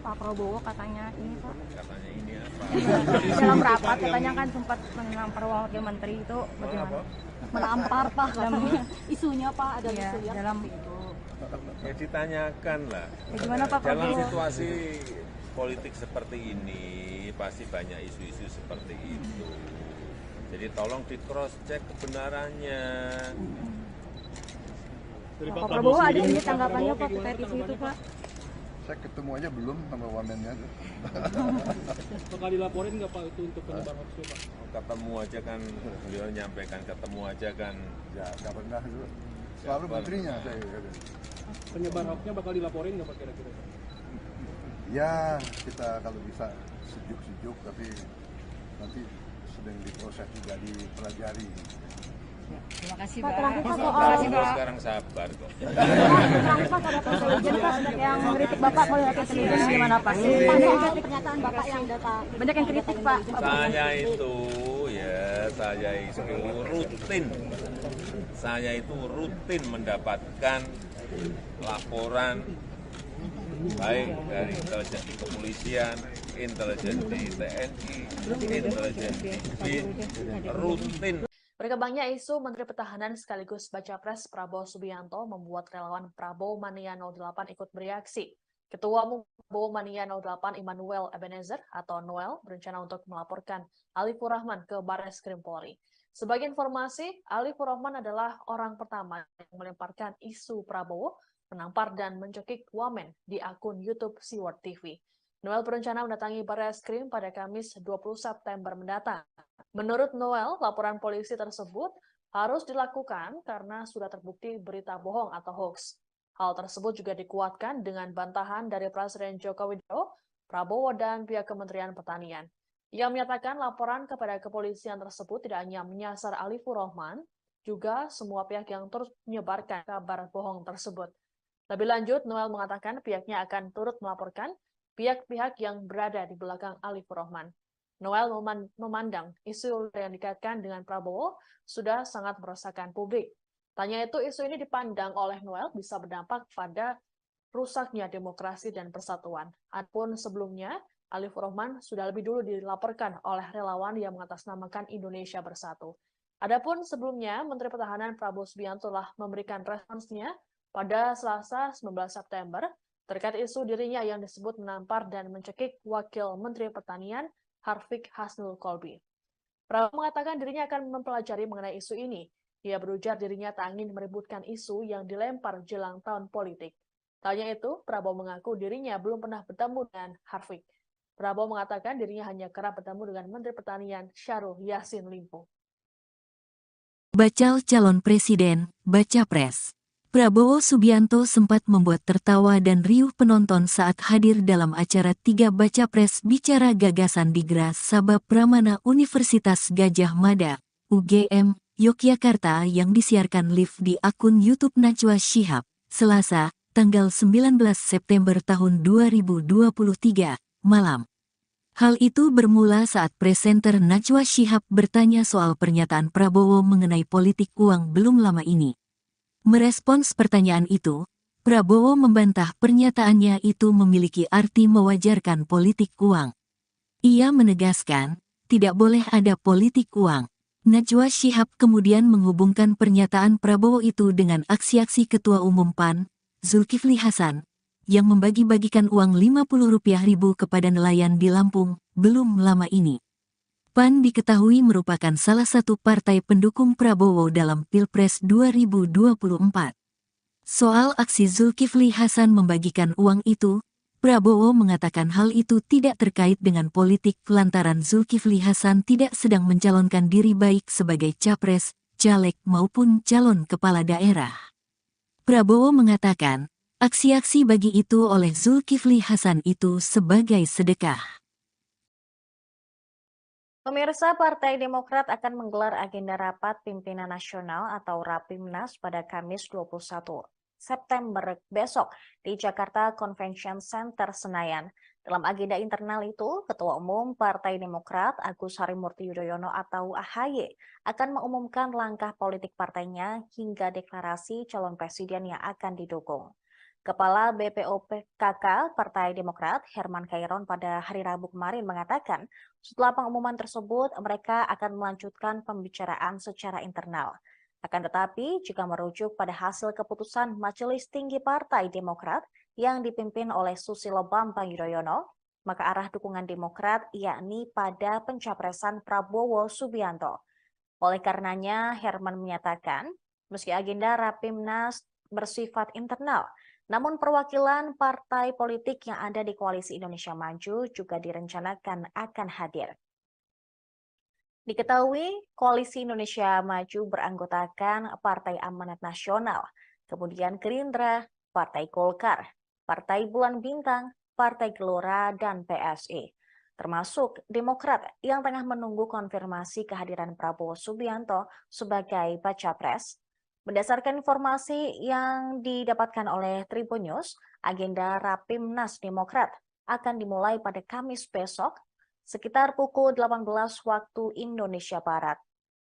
Pak Prabowo katanya ini Pak. Katanya ini apa? Dalam rapat katanya kan sempat menampar wakil menteri itu bagaimana? Menampar Pak dalam isunya Pak ada isu yang dalam itu. Ya ditanyakan lah. Ya, gimana Pak Dalam Prabowo? situasi politik seperti ini pasti banyak isu-isu seperti itu. Jadi tolong di cross check kebenarannya. Dari Pak Prabowo ada ini tanggapannya Pak terkait isu itu Pak? Saya ketemu aja belum sama wamennya tuh. Bakal dilaporin nggak Pak itu untuk penyebar hoaxnya Pak? Ketemu aja kan, beliau menyampaikan ketemu aja kan. Ya nggak pernah tuh. Selalu menterinya saya. Penyebar hoaxnya bakal dilaporin nggak Pak kira-kira? Ya kita kalau bisa sejuk-sejuk tapi nanti sedang diproses juga dipelajari. Terima kasih Pak, Pak. terakhir Pak Kalau sekarang sabar kok. terakhir Pak ada intelijen Pak yang mengkritik Bapak kalau ada intelijen gimana Pak? Pak soal pernyataan Bapak yang data banyak yang kritik Pak. Saya itu rutin mendapatkan laporan baik dari intelijen di kepolisian, intelijen di TNI, intelijen di BIN, rutin. Berkembangnya isu Menteri Pertahanan sekaligus Baca Pres Prabowo Subianto membuat relawan Prabowo Mania 08 ikut bereaksi. Ketua Umum Prabowo Mania 08 Immanuel Ebenezer atau Noel berencana untuk melaporkan Alifur Rahman ke Bares Krim Polri. Sebagai informasi, Alifur Rahman adalah orang pertama yang melemparkan isu Prabowo menampar dan mencekik wamen di akun YouTube Seaworld TV. Noel berencana mendatangi Bares Krim pada Kamis 20 September mendatang. Menurut Noel, laporan polisi tersebut harus dilakukan karena sudah terbukti berita bohong atau hoax. Hal tersebut juga dikuatkan dengan bantahan dari Presiden Joko Widodo, Prabowo, dan pihak Kementerian Pertanian. Ia menyatakan laporan kepada kepolisian tersebut tidak hanya menyasar Alifur Rahman, juga semua pihak yang terus menyebarkan kabar bohong tersebut. Lebih lanjut, Noel mengatakan pihaknya akan turut melaporkan pihak-pihak yang berada di belakang Alifur Rahman. Noel memandang isu yang dikaitkan dengan Prabowo sudah sangat meresahkan publik. Tanya itu, isu ini dipandang oleh Noel bisa berdampak pada rusaknya demokrasi dan persatuan. Adapun sebelumnya, Alifur Rahman sudah lebih dulu dilaporkan oleh relawan yang mengatasnamakan Indonesia Bersatu. Adapun sebelumnya, Menteri Pertahanan Prabowo Subianto telah memberikan responsnya pada Selasa 19 September terkait isu dirinya yang disebut menampar dan mencekik Wakil Menteri Pertanian Harfiq Hasnul Kolbi. Prabowo mengatakan dirinya akan mempelajari mengenai isu ini. Ia berujar dirinya tak ingin meributkan isu yang dilempar jelang tahun politik. Tanya itu, Prabowo mengaku dirinya belum pernah bertemu dengan Harfiq. Prabowo mengatakan dirinya hanya kerap bertemu dengan Menteri Pertanian Syahrul Yassin Limpo. Bakal calon presiden, Baca Pres. Prabowo Subianto sempat membuat tertawa dan riuh penonton saat hadir dalam acara 3 Baca Pres bicara gagasan di Gras Sabah Pramana Universitas Gadjah Mada, UGM, Yogyakarta yang disiarkan live di akun YouTube Najwa Shihab, Selasa, tanggal 19 September tahun 2023, malam. Hal itu bermula saat presenter Najwa Shihab bertanya soal pernyataan Prabowo mengenai politik uang belum lama ini. Merespons pertanyaan itu, Prabowo membantah pernyataannya itu memiliki arti mewajarkan politik uang. Ia menegaskan, tidak boleh ada politik uang. Najwa Shihab kemudian menghubungkan pernyataan Prabowo itu dengan aksi-aksi Ketua Umum PAN, Zulkifli Hasan, yang membagi-bagikan uang Rp50.000 kepada nelayan di Lampung belum lama ini. PAN diketahui merupakan salah satu partai pendukung Prabowo dalam Pilpres 2024. Soal aksi Zulkifli Hasan membagikan uang itu, Prabowo mengatakan hal itu tidak terkait dengan politik lantaran Zulkifli Hasan tidak sedang mencalonkan diri baik sebagai capres, caleg maupun calon kepala daerah. Prabowo mengatakan, aksi-aksi bagi itu oleh Zulkifli Hasan itu sebagai sedekah. Pemirsa, Partai Demokrat akan menggelar agenda rapat pimpinan nasional atau Rapimnas pada Kamis 21 September besok di Jakarta Convention Center Senayan. Dalam agenda internal itu, Ketua Umum Partai Demokrat Agus Harimurti Yudhoyono atau AHY akan mengumumkan langkah politik partainya hingga deklarasi calon presiden yang akan didukung. Kepala BPOPKK Partai Demokrat Herman Khairon pada hari Rabu kemarin mengatakan, setelah pengumuman tersebut mereka akan melanjutkan pembicaraan secara internal. Akan tetapi, jika merujuk pada hasil keputusan Majelis Tinggi Partai Demokrat yang dipimpin oleh Susilo Bambang Yudhoyono, maka arah dukungan Demokrat yakni pada pencapresan Prabowo Subianto. Oleh karenanya, Herman menyatakan, meski agenda Rapimnas bersifat internal, namun perwakilan partai politik yang ada di Koalisi Indonesia Maju juga direncanakan akan hadir. Diketahui, Koalisi Indonesia Maju beranggotakan Partai Amanat Nasional, kemudian Gerindra, Partai Golkar, Partai Bulan Bintang, Partai Gelora, dan PSI. Termasuk Demokrat yang tengah menunggu konfirmasi kehadiran Prabowo Subianto sebagai baca pres. Berdasarkan informasi yang didapatkan oleh Tribun News, agenda Rapimnas Demokrat akan dimulai pada Kamis besok, sekitar pukul 18 waktu Indonesia Barat.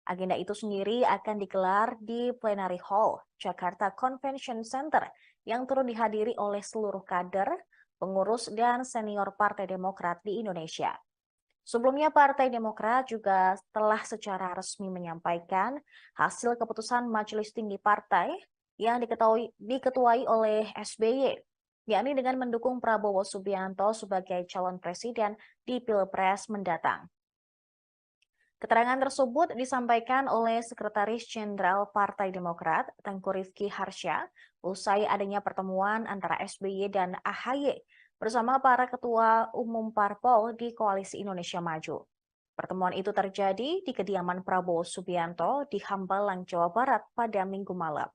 Agenda itu sendiri akan digelar di Plenary Hall, Jakarta Convention Center, yang turut dihadiri oleh seluruh kader, pengurus, dan senior Partai Demokrat di Indonesia. Sebelumnya, Partai Demokrat juga telah secara resmi menyampaikan hasil keputusan Majelis Tinggi Partai yang diketuai oleh SBY, yakni dengan mendukung Prabowo Subianto sebagai calon presiden di Pilpres mendatang. Keterangan tersebut disampaikan oleh Sekretaris Jenderal Partai Demokrat, Tengku Rifki Harsha, usai adanya pertemuan antara SBY dan AHY bersama para ketua umum parpol di Koalisi Indonesia Maju. Pertemuan itu terjadi di kediaman Prabowo Subianto di Hambalang, Jawa Barat pada Minggu malam.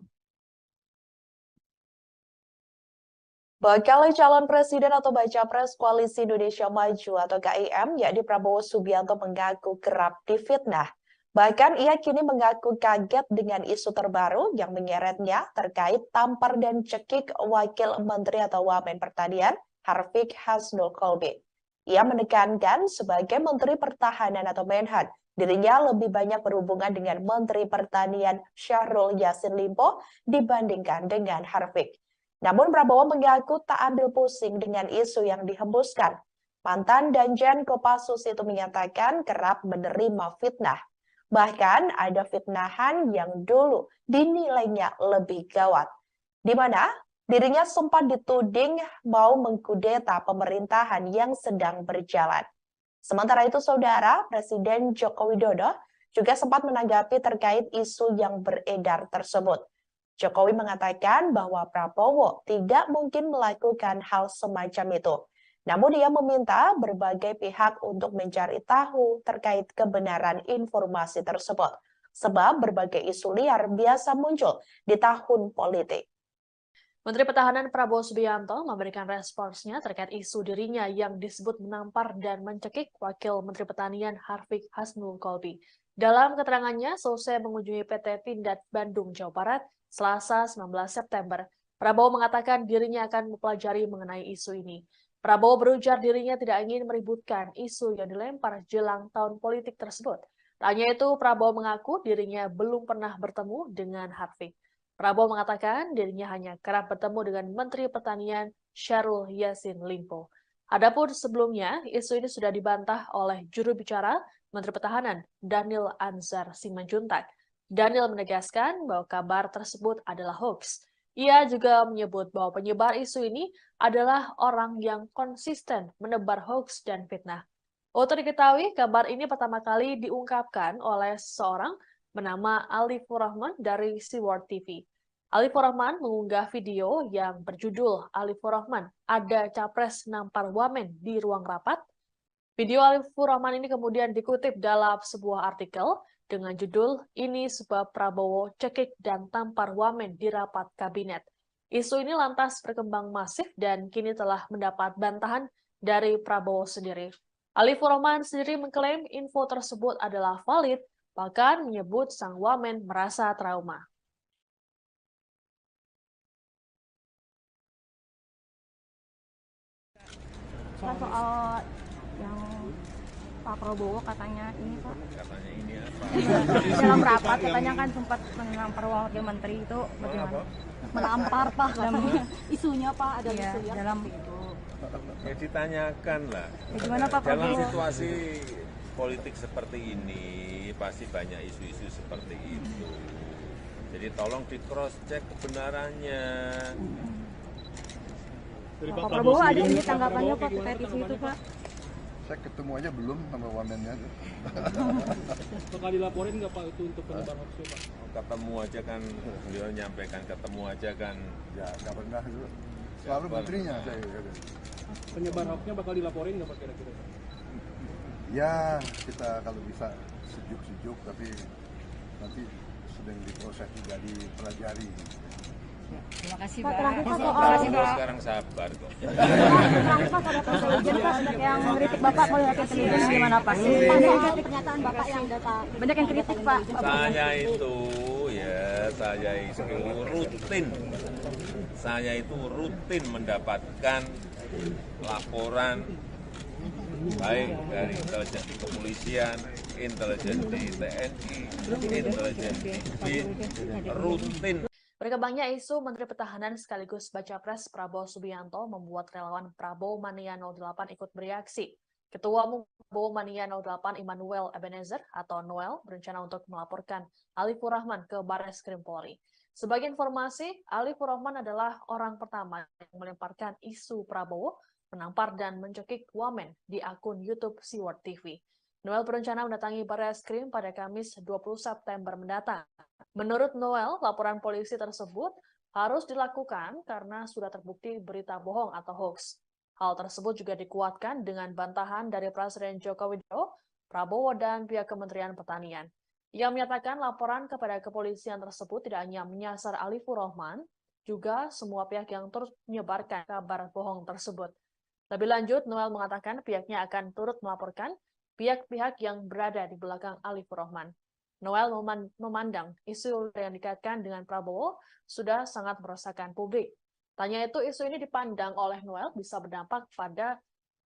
Bakal calon presiden atau baca pres Koalisi Indonesia Maju atau KIM, yakni Prabowo Subianto mengaku kerap difitnah. Bahkan ia kini mengaku kaget dengan isu terbaru yang menyeretnya terkait tampar dan cekik Wakil Menteri atau Wamen Pertanian Harfiq Hasnul Kolbi. Ia menekankan sebagai Menteri Pertahanan atau Menhan, dirinya lebih banyak berhubungan dengan Menteri Pertanian Syahrul Yassin Limpo dibandingkan dengan Harfiq. Namun Prabowo mengaku tak ambil pusing dengan isu yang dihembuskan. Mantan Danjen Kopassus itu menyatakan kerap menerima fitnah. Bahkan ada fitnahan yang dulu dinilainya lebih gawat, di mana dirinya sempat dituding mau mengkudeta pemerintahan yang sedang berjalan. Sementara itu, Saudara, Presiden Joko Widodo juga sempat menanggapi terkait isu yang beredar tersebut. Jokowi mengatakan bahwa Prabowo tidak mungkin melakukan hal semacam itu. Namun ia meminta berbagai pihak untuk mencari tahu terkait kebenaran informasi tersebut. Sebab berbagai isu liar biasa muncul di tahun politik. Menteri Pertahanan Prabowo Subianto memberikan responsnya terkait isu dirinya yang disebut menampar dan mencekik Wakil Menteri Pertanian Harfiq Hasnul Kolbi. Dalam keterangannya, selesai mengunjungi PT Pindad Bandung, Jawa Barat, Selasa 19 September, Prabowo mengatakan dirinya akan mempelajari mengenai isu ini. Prabowo berujar dirinya tidak ingin meributkan isu yang dilempar jelang tahun politik tersebut. Hanya itu, Prabowo mengaku dirinya belum pernah bertemu dengan Harfiq. Prabowo mengatakan dirinya hanya kerap bertemu dengan Menteri Pertanian Syahrul Yassin Limpo. Adapun sebelumnya, isu ini sudah dibantah oleh juru bicara Menteri Pertahanan Daniel Anzar Simanjuntak. Daniel menegaskan bahwa kabar tersebut adalah hoax. Ia juga menyebut bahwa penyebar isu ini adalah orang yang konsisten menebar hoax dan fitnah. Untuk diketahui, kabar ini pertama kali diungkapkan oleh seseorang bernama Alifur Rahman dari Siward TV. Alifur Rahman mengunggah video yang berjudul Alifur Rahman, ada capres nampar wamen di ruang rapat. Video Alifur Rahman ini kemudian dikutip dalam sebuah artikel dengan judul "Ini sebab Prabowo cekik dan tampar wamen di rapat kabinet". Isu ini lantas berkembang masif dan kini telah mendapat bantahan dari Prabowo sendiri. Alifur Rahman sendiri mengklaim info tersebut adalah valid, bahkan menyebut sang wamen merasa trauma. Pak, soal yang Pak Prabowo katanya ini Pak, Katanya ini apa? dalam rapat katanya kan sempat menampar wakil menteri itu bagaimana? Menampar Pak, isunya Pak ada Iya, dalam Ya ditanyakan lah. gimana Pak Dalam Prabowo? situasi politik seperti ini pasti banyak isu-isu seperti itu. Jadi tolong di cross check kebenarannya. Dari Pak Prabowo ada ini Pak tanggapannya Prabowo Pak kayak terkait gimana isu itu tanggapannya, Pak? Saya ketemu aja belum sama wamennya tuh. Bakal dilaporin nggak Pak itu untuk penyebar hoaxnya Pak? Ketemu aja kan, beliau nyampaikan ketemu aja kan. Ya nggak pernah itu. Selalu menterinya saya. Penyebar hoaxnya bakal dilaporin nggak Pak kira-kira? Ya kita kalau bisa sejuk-sejuk tapi nanti sedang diproses juga dipelajari. Terima kasih Pak, Pak. terakhir Pak Beliau soal sekarang sabar kok. terakhir Pak pada intelijen Pak, banyak yang mengkritik Bapak kalau lihat intelijen gimana Pak? Pak soal pernyataan Bapak yang data banyak yang kritik Pak. Saya itu rutin mendapatkan laporan baik dari intelijen di kepolisian, intelijen di TNI, intelijen di BIN, rutin. Berkembangnya isu Menteri Pertahanan sekaligus Baca Pres Prabowo Subianto membuat relawan Prabowo Mania 08 ikut bereaksi. Ketua Umum Prabowo Mania 08 Immanuel Ebenezer atau Noel berencana untuk melaporkan Alifur Rahman ke Bares Krim Polri. Sebagai informasi, Alifur Rahman adalah orang pertama yang melemparkan isu Prabowo menampar dan mencekik wamen di akun YouTube Siward TV. Noel berencana mendatangi Bares Krim pada Kamis 20 September mendatang. Menurut Noel, laporan polisi tersebut harus dilakukan karena sudah terbukti berita bohong atau hoax. Hal tersebut juga dikuatkan dengan bantahan dari Presiden Joko Widodo, Prabowo, dan pihak Kementerian Pertanian. Ia menyatakan laporan kepada kepolisian tersebut tidak hanya menyasar Alifur Rahman, juga semua pihak yang terus menyebarkan kabar bohong tersebut. Lebih lanjut, Noel mengatakan pihaknya akan turut melaporkan pihak-pihak yang berada di belakang Alifur Rahman. Noel memandang isu yang dikaitkan dengan Prabowo sudah sangat meresahkan publik. Tanya itu, isu ini dipandang oleh Noel bisa berdampak pada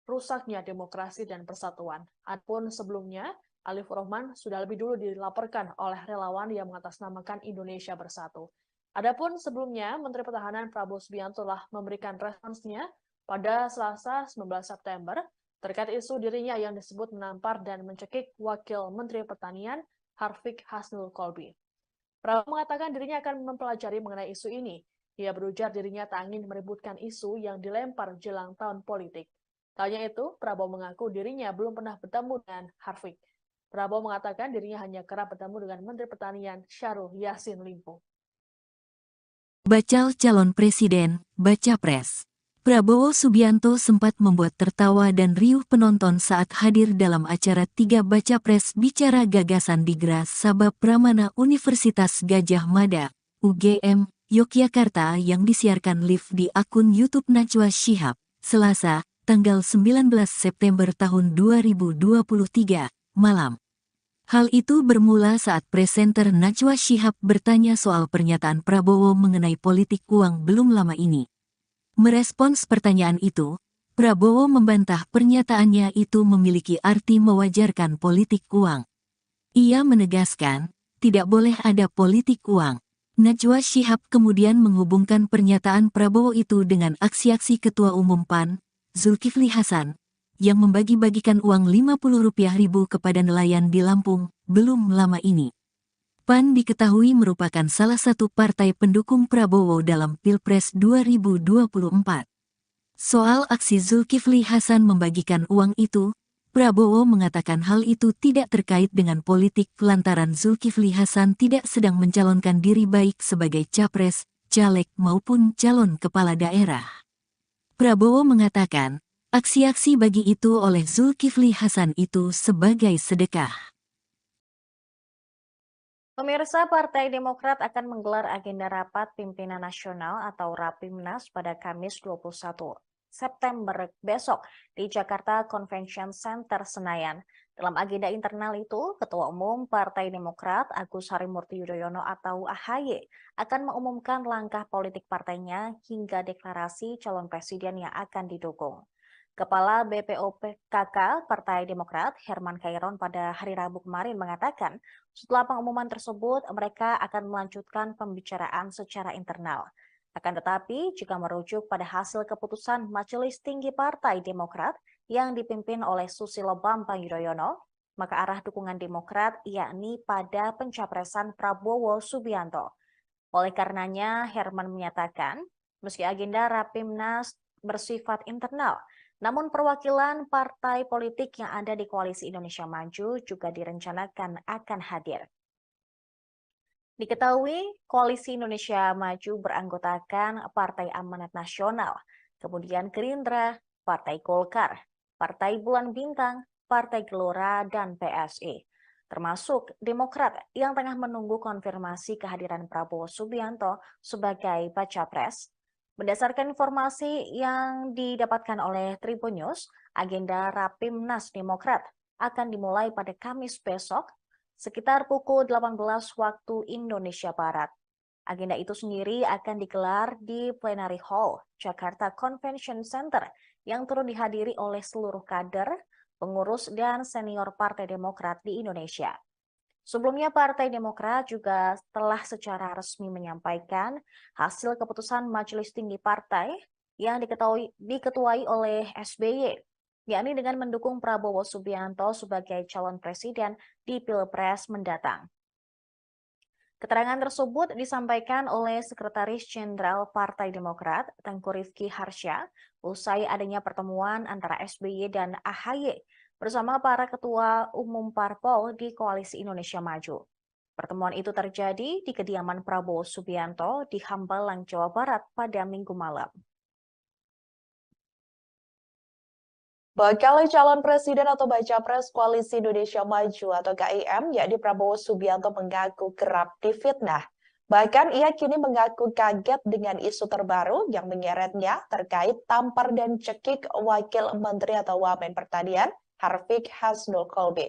rusaknya demokrasi dan persatuan. Adapun sebelumnya, Alifur Rahman sudah lebih dulu dilaporkan oleh relawan yang mengatasnamakan Indonesia Bersatu. Adapun sebelumnya, Menteri Pertahanan Prabowo Subianto telah memberikan responsnya pada Selasa 19 September terkait isu dirinya yang disebut menampar dan mencekik Wakil Menteri Pertanian Harfiq Hasnul Kolbi. Prabowo mengatakan dirinya akan mempelajari mengenai isu ini. Ia berujar dirinya tak ingin meributkan isu yang dilempar jelang tahun politik. Tanya itu, Prabowo mengaku dirinya belum pernah bertemu dengan Harfiq. Prabowo mengatakan dirinya hanya kerap bertemu dengan Menteri Pertanian Syahrul Yassin Limpo. Bakal calon presiden, Baca Pres. Prabowo Subianto sempat membuat tertawa dan riuh penonton saat hadir dalam acara 3 Baca Pres bicara gagasan di Gras Sabah Pramana Universitas Gadjah Mada, UGM, Yogyakarta yang disiarkan live di akun YouTube Najwa Shihab, Selasa, tanggal 19 September tahun 2023, malam. Hal itu bermula saat presenter Najwa Shihab bertanya soal pernyataan Prabowo mengenai politik uang belum lama ini. Merespons pertanyaan itu, Prabowo membantah pernyataannya itu memiliki arti mewajarkan politik uang. Ia menegaskan, tidak boleh ada politik uang. Najwa Shihab kemudian menghubungkan pernyataan Prabowo itu dengan aksi-aksi Ketua Umum PAN, Zulkifli Hasan, yang membagi-bagikan uang Rp50.000 kepada nelayan di Lampung, belum lama ini. PAN diketahui merupakan salah satu partai pendukung Prabowo dalam Pilpres 2024. Soal aksi Zulkifli Hasan membagikan uang itu, Prabowo mengatakan hal itu tidak terkait dengan politik lantaran Zulkifli Hasan tidak sedang mencalonkan diri baik sebagai capres, caleg maupun calon kepala daerah. Prabowo mengatakan, aksi-aksi bagi itu oleh Zulkifli Hasan itu sebagai sedekah. Pemirsa, Partai Demokrat akan menggelar agenda rapat pimpinan nasional atau Rapimnas pada Kamis 21 September besok di Jakarta Convention Center Senayan. Dalam agenda internal itu, Ketua Umum Partai Demokrat Agus Harimurti Yudhoyono atau AHY akan mengumumkan langkah politik partainya hingga deklarasi calon presiden yang akan didukung. Kepala BPOPKK Partai Demokrat Herman Khairon pada hari Rabu kemarin mengatakan, setelah pengumuman tersebut mereka akan melanjutkan pembicaraan secara internal. Akan tetapi, jika merujuk pada hasil keputusan Majelis Tinggi Partai Demokrat yang dipimpin oleh Susilo Bambang Yudhoyono, maka arah dukungan Demokrat yakni pada pencapresan Prabowo Subianto. Oleh karenanya, Herman menyatakan, meski agenda Rapimnas bersifat internal, namun perwakilan partai politik yang ada di Koalisi Indonesia Maju juga direncanakan akan hadir. Diketahui Koalisi Indonesia Maju beranggotakan Partai Amanat Nasional, kemudian Gerindra, Partai Golkar, Partai Bulan Bintang, Partai Gelora, dan PSI. Termasuk Demokrat yang tengah menunggu konfirmasi kehadiran Prabowo Subianto sebagai baca pres. Berdasarkan informasi yang didapatkan oleh Tribun News, agenda Rapimnas Demokrat akan dimulai pada Kamis besok sekitar pukul 18 waktu Indonesia Barat. Agenda itu sendiri akan digelar di Plenary Hall Jakarta Convention Center yang turut dihadiri oleh seluruh kader, pengurus, dan senior Partai Demokrat di Indonesia. Sebelumnya, Partai Demokrat juga telah secara resmi menyampaikan hasil keputusan Majelis Tinggi Partai yang diketuai oleh SBY, yakni dengan mendukung Prabowo Subianto sebagai calon presiden di Pilpres mendatang. Keterangan tersebut disampaikan oleh Sekretaris Jenderal Partai Demokrat, Tengku Rifki Harsha, usai adanya pertemuan antara SBY dan AHY bersama para ketua umum parpol di Koalisi Indonesia Maju. Pertemuan itu terjadi di kediaman Prabowo Subianto di Hambalang, Jawa Barat pada Minggu malam. Bakal calon presiden atau baca pres Koalisi Indonesia Maju atau KIM, yakni Prabowo Subianto mengaku kerap difitnah. Bahkan ia kini mengaku kaget dengan isu terbaru yang menyeretnya terkait tampar dan cekik Wakil Menteri atau Wamen Pertanian Harfiq Hasnul Kolbi.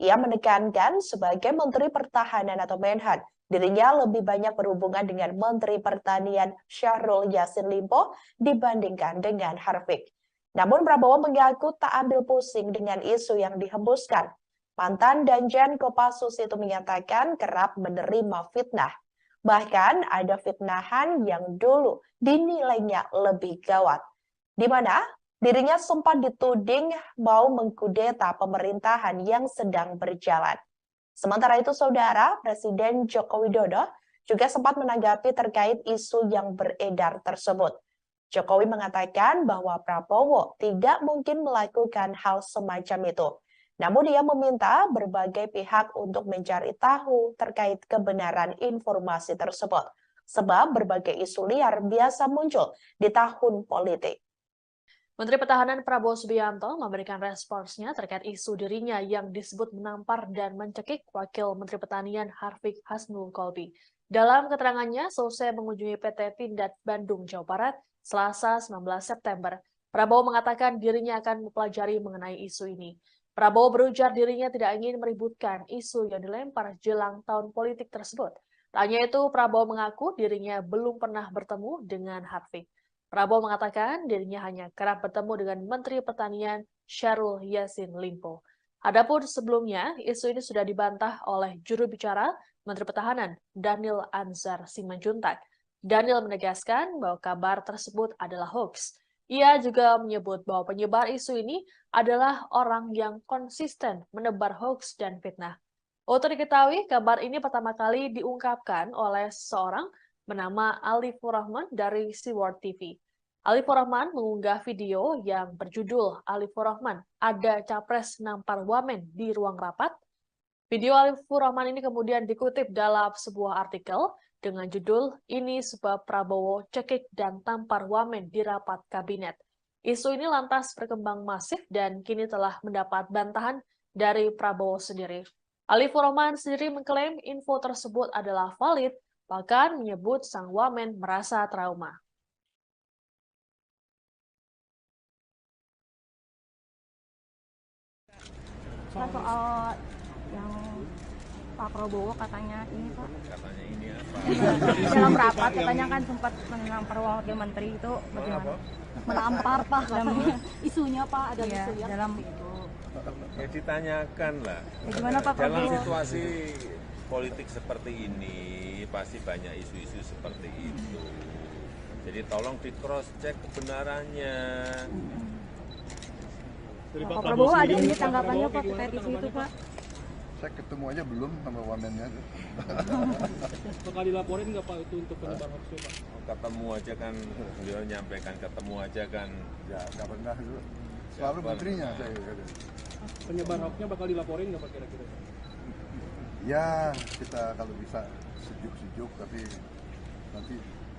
Ia menekankan sebagai Menteri Pertahanan atau Menhan, dirinya lebih banyak berhubungan dengan Menteri Pertanian Syahrul Yassin Limpo dibandingkan dengan Harfiq. Namun Prabowo mengaku tak ambil pusing dengan isu yang dihembuskan. Mantan Danjen Kopassus itu menyatakan kerap menerima fitnah. Bahkan ada fitnahan yang dulu dinilainya lebih gawat, di mana dirinya sempat dituding mau mengkudeta pemerintahan yang sedang berjalan. Sementara itu, Saudara, Presiden Joko Widodo juga sempat menanggapi terkait isu yang beredar tersebut. Jokowi mengatakan bahwa Prabowo tidak mungkin melakukan hal semacam itu. Namun ia meminta berbagai pihak untuk mencari tahu terkait kebenaran informasi tersebut. Sebab berbagai isu liar biasa muncul di tahun politik. Menteri Pertahanan Prabowo Subianto memberikan responsnya terkait isu dirinya yang disebut menampar dan mencekik Wakil Menteri Pertanian Harfiq Hasnul Kolbi. Dalam keterangannya, selesai mengunjungi PT Pindad Bandung, Jawa Barat, Selasa 19 September, Prabowo mengatakan dirinya akan mempelajari mengenai isu ini. Prabowo berujar dirinya tidak ingin meributkan isu yang dilempar jelang tahun politik tersebut. Tak hanya itu, Prabowo mengaku dirinya belum pernah bertemu dengan Harfiq. Prabowo mengatakan dirinya hanya kerap bertemu dengan Menteri Pertanian Syahrul Yassin Limpo. Adapun sebelumnya, isu ini sudah dibantah oleh juru bicara Menteri Pertahanan Daniel Anzar Simanjuntak. Daniel menegaskan bahwa kabar tersebut adalah hoax. Ia juga menyebut bahwa penyebar isu ini adalah orang yang konsisten menebar hoax dan fitnah. Untuk diketahui, kabar ini pertama kali diungkapkan oleh seseorang bernama Alifur Rahman dari Seaword TV. Alifur Rahman mengunggah video yang berjudul Alifur Rahman, ada capres nampar wamen di ruang rapat. Video Alifur Rahman ini kemudian dikutip dalam sebuah artikel dengan judul "Ini sebab Prabowo cekik dan tampar wamen di rapat kabinet". Isu ini lantas berkembang masif dan kini telah mendapat bantahan dari Prabowo sendiri. Alifur Rahman sendiri mengklaim info tersebut adalah valid, bahkan menyebut sang wamen merasa trauma. Soal yang Pak Prabowo katanya ini Pak. Katanya ini apa? Dalam rapat katanya kan sempat menampar wakil menteri itu bagaimana? Menampar Pak isunya Pak ada isu ya dalam Ya ditanyakan lah. gimana Pak Dalam Prabowo? situasi politik seperti ini pasti banyak isu-isu seperti itu. Jadi tolong di cross check kebenarannya. Dari Pak Prabowo ada ini tanggapannya Pak terkait isu itu Pak? Saya ketemu aja belum sama wamennya. Bakal dilaporin nggak Pak itu untuk penyebar hoaxnya Pak? Ketemu aja kan, beliau nyampaikan ketemu aja kan. Ya nggak pernah itu. Selalu menterinya saya. Penyebar hoaxnya bakal dilaporin nggak Pak kira-kira? Ya kita kalau bisa sejuk-sejuk tapi nanti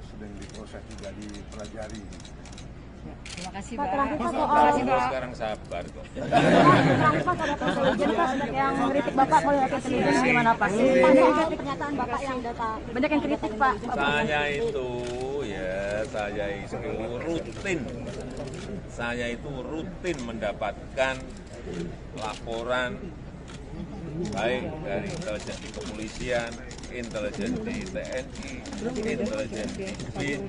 sedang diproses juga dipelajari. Terima kasih Pak, Pak. terakhir Pak Terima soal kasih, Pak. Sekarang sabar kok. terakhir Pak ada intelijen Pak banyak yang kritik Bapak kalau lihat intelijen gimana Pak? Pak soal pernyataan Bapak yang data banyak yang kritik Pak. Saya itu rutin mendapatkan laporan baik dari intelijen di kepolisian, intelijen di TNI, intelijen di BIN,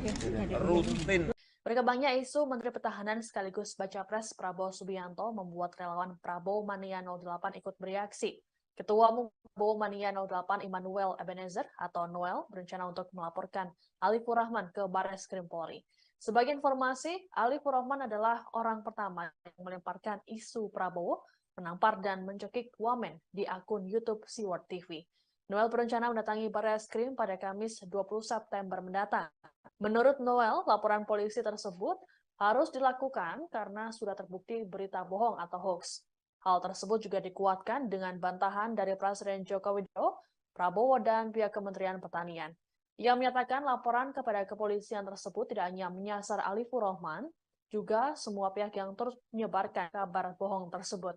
rutin. Berkembangnya isu Menteri Pertahanan sekaligus Baca Pres Prabowo Subianto membuat relawan Prabowo Mania 08 ikut bereaksi. Ketua Umum Prabowo Mania 08 Immanuel Ebenezer atau Noel berencana untuk melaporkan Alifur Rahman ke Bares Krim Polri. Sebagai informasi, Alifur Rahman adalah orang pertama yang melemparkan isu Prabowo menampar dan mencekik wamen di akun YouTube Seaword TV. Noel berencana mendatangi Bares Krim pada Kamis 20 September mendatang. Menurut Noel, laporan polisi tersebut harus dilakukan karena sudah terbukti berita bohong atau hoax. Hal tersebut juga dikuatkan dengan bantahan dari Presiden Joko Widodo, Prabowo, dan pihak Kementerian Pertanian. Ia menyatakan laporan kepada kepolisian tersebut tidak hanya menyasar Alifur Rahman, juga semua pihak yang terus menyebarkan kabar bohong tersebut.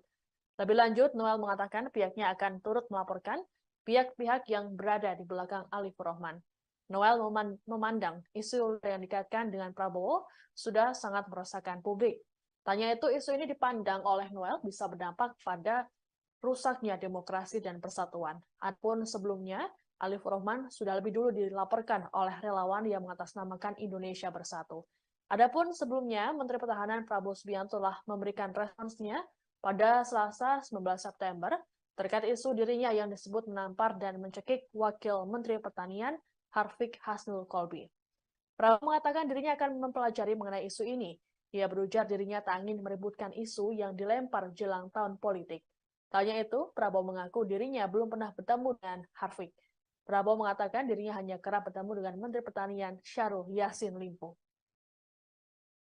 Lebih lanjut, Noel mengatakan pihaknya akan turut melaporkan pihak-pihak yang berada di belakang Alifur Rahman. Noel memandang isu yang dikaitkan dengan Prabowo sudah sangat meresahkan publik. Tanya itu, isu ini dipandang oleh Noel bisa berdampak pada rusaknya demokrasi dan persatuan. Adapun sebelumnya, Alifur Rahman sudah lebih dulu dilaporkan oleh relawan yang mengatasnamakan Indonesia Bersatu. Adapun sebelumnya, Menteri Pertahanan Prabowo Subianto telah memberikan responsnya pada Selasa 19 September terkait isu dirinya yang disebut menampar dan mencekik Wakil Menteri Pertanian Harfiq Hasnul Kolbi. Prabowo mengatakan dirinya akan mempelajari mengenai isu ini. Ia berujar dirinya tak ingin meributkan isu yang dilempar jelang tahun politik. Tanya itu, Prabowo mengaku dirinya belum pernah bertemu dengan Harfiq. Prabowo mengatakan dirinya hanya kerap bertemu dengan Menteri Pertanian Syahrul Yassin Limpo.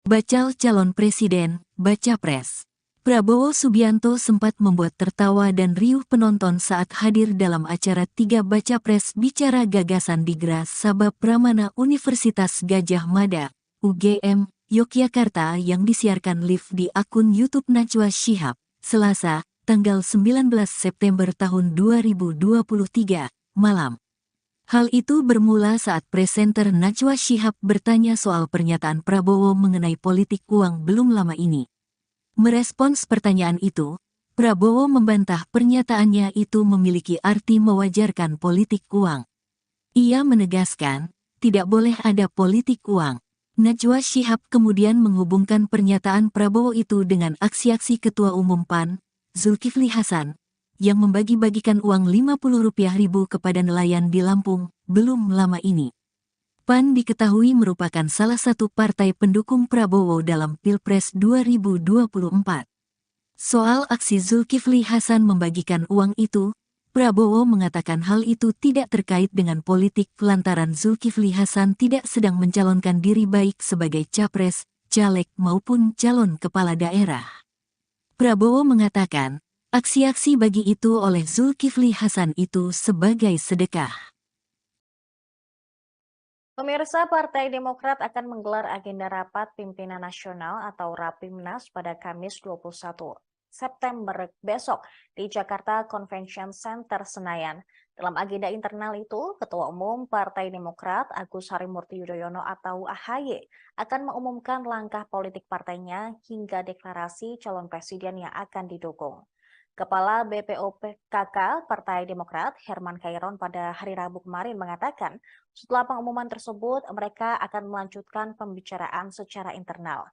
Bakal calon presiden, Baca Pres. Prabowo Subianto sempat membuat tertawa dan riuh penonton saat hadir dalam acara 3 Baca Pres bicara gagasan di Gras Sabah Pramana Universitas Gadjah Mada, UGM, Yogyakarta yang disiarkan live di akun YouTube Najwa Shihab, Selasa, tanggal 19 September tahun 2023, malam. Hal itu bermula saat presenter Najwa Shihab bertanya soal pernyataan Prabowo mengenai politik uang belum lama ini. Merespons pertanyaan itu, Prabowo membantah pernyataannya itu memiliki arti mewajarkan politik uang. Ia menegaskan, tidak boleh ada politik uang. Najwa Shihab kemudian menghubungkan pernyataan Prabowo itu dengan aksi-aksi Ketua Umum PAN, Zulkifli Hasan, yang membagi-bagikan uang Rp50.000 kepada nelayan di Lampung, belum lama ini. PAN diketahui merupakan salah satu partai pendukung Prabowo dalam Pilpres 2024. Soal aksi Zulkifli Hasan membagikan uang itu, Prabowo mengatakan hal itu tidak terkait dengan politik lantaran Zulkifli Hasan tidak sedang mencalonkan diri baik sebagai capres, caleg maupun calon kepala daerah. Prabowo mengatakan, aksi-aksi bagi itu oleh Zulkifli Hasan itu sebagai sedekah. Pemirsa, Partai Demokrat akan menggelar agenda rapat pimpinan nasional atau Rapimnas pada Kamis 21 September besok di Jakarta Convention Center Senayan. Dalam agenda internal itu, Ketua Umum Partai Demokrat Agus Harimurti Yudhoyono atau AHY akan mengumumkan langkah politik partainya hingga deklarasi calon presiden yang akan didukung. Kepala BPOPKK Partai Demokrat Herman Khairon pada hari Rabu kemarin mengatakan, setelah pengumuman tersebut mereka akan melanjutkan pembicaraan secara internal.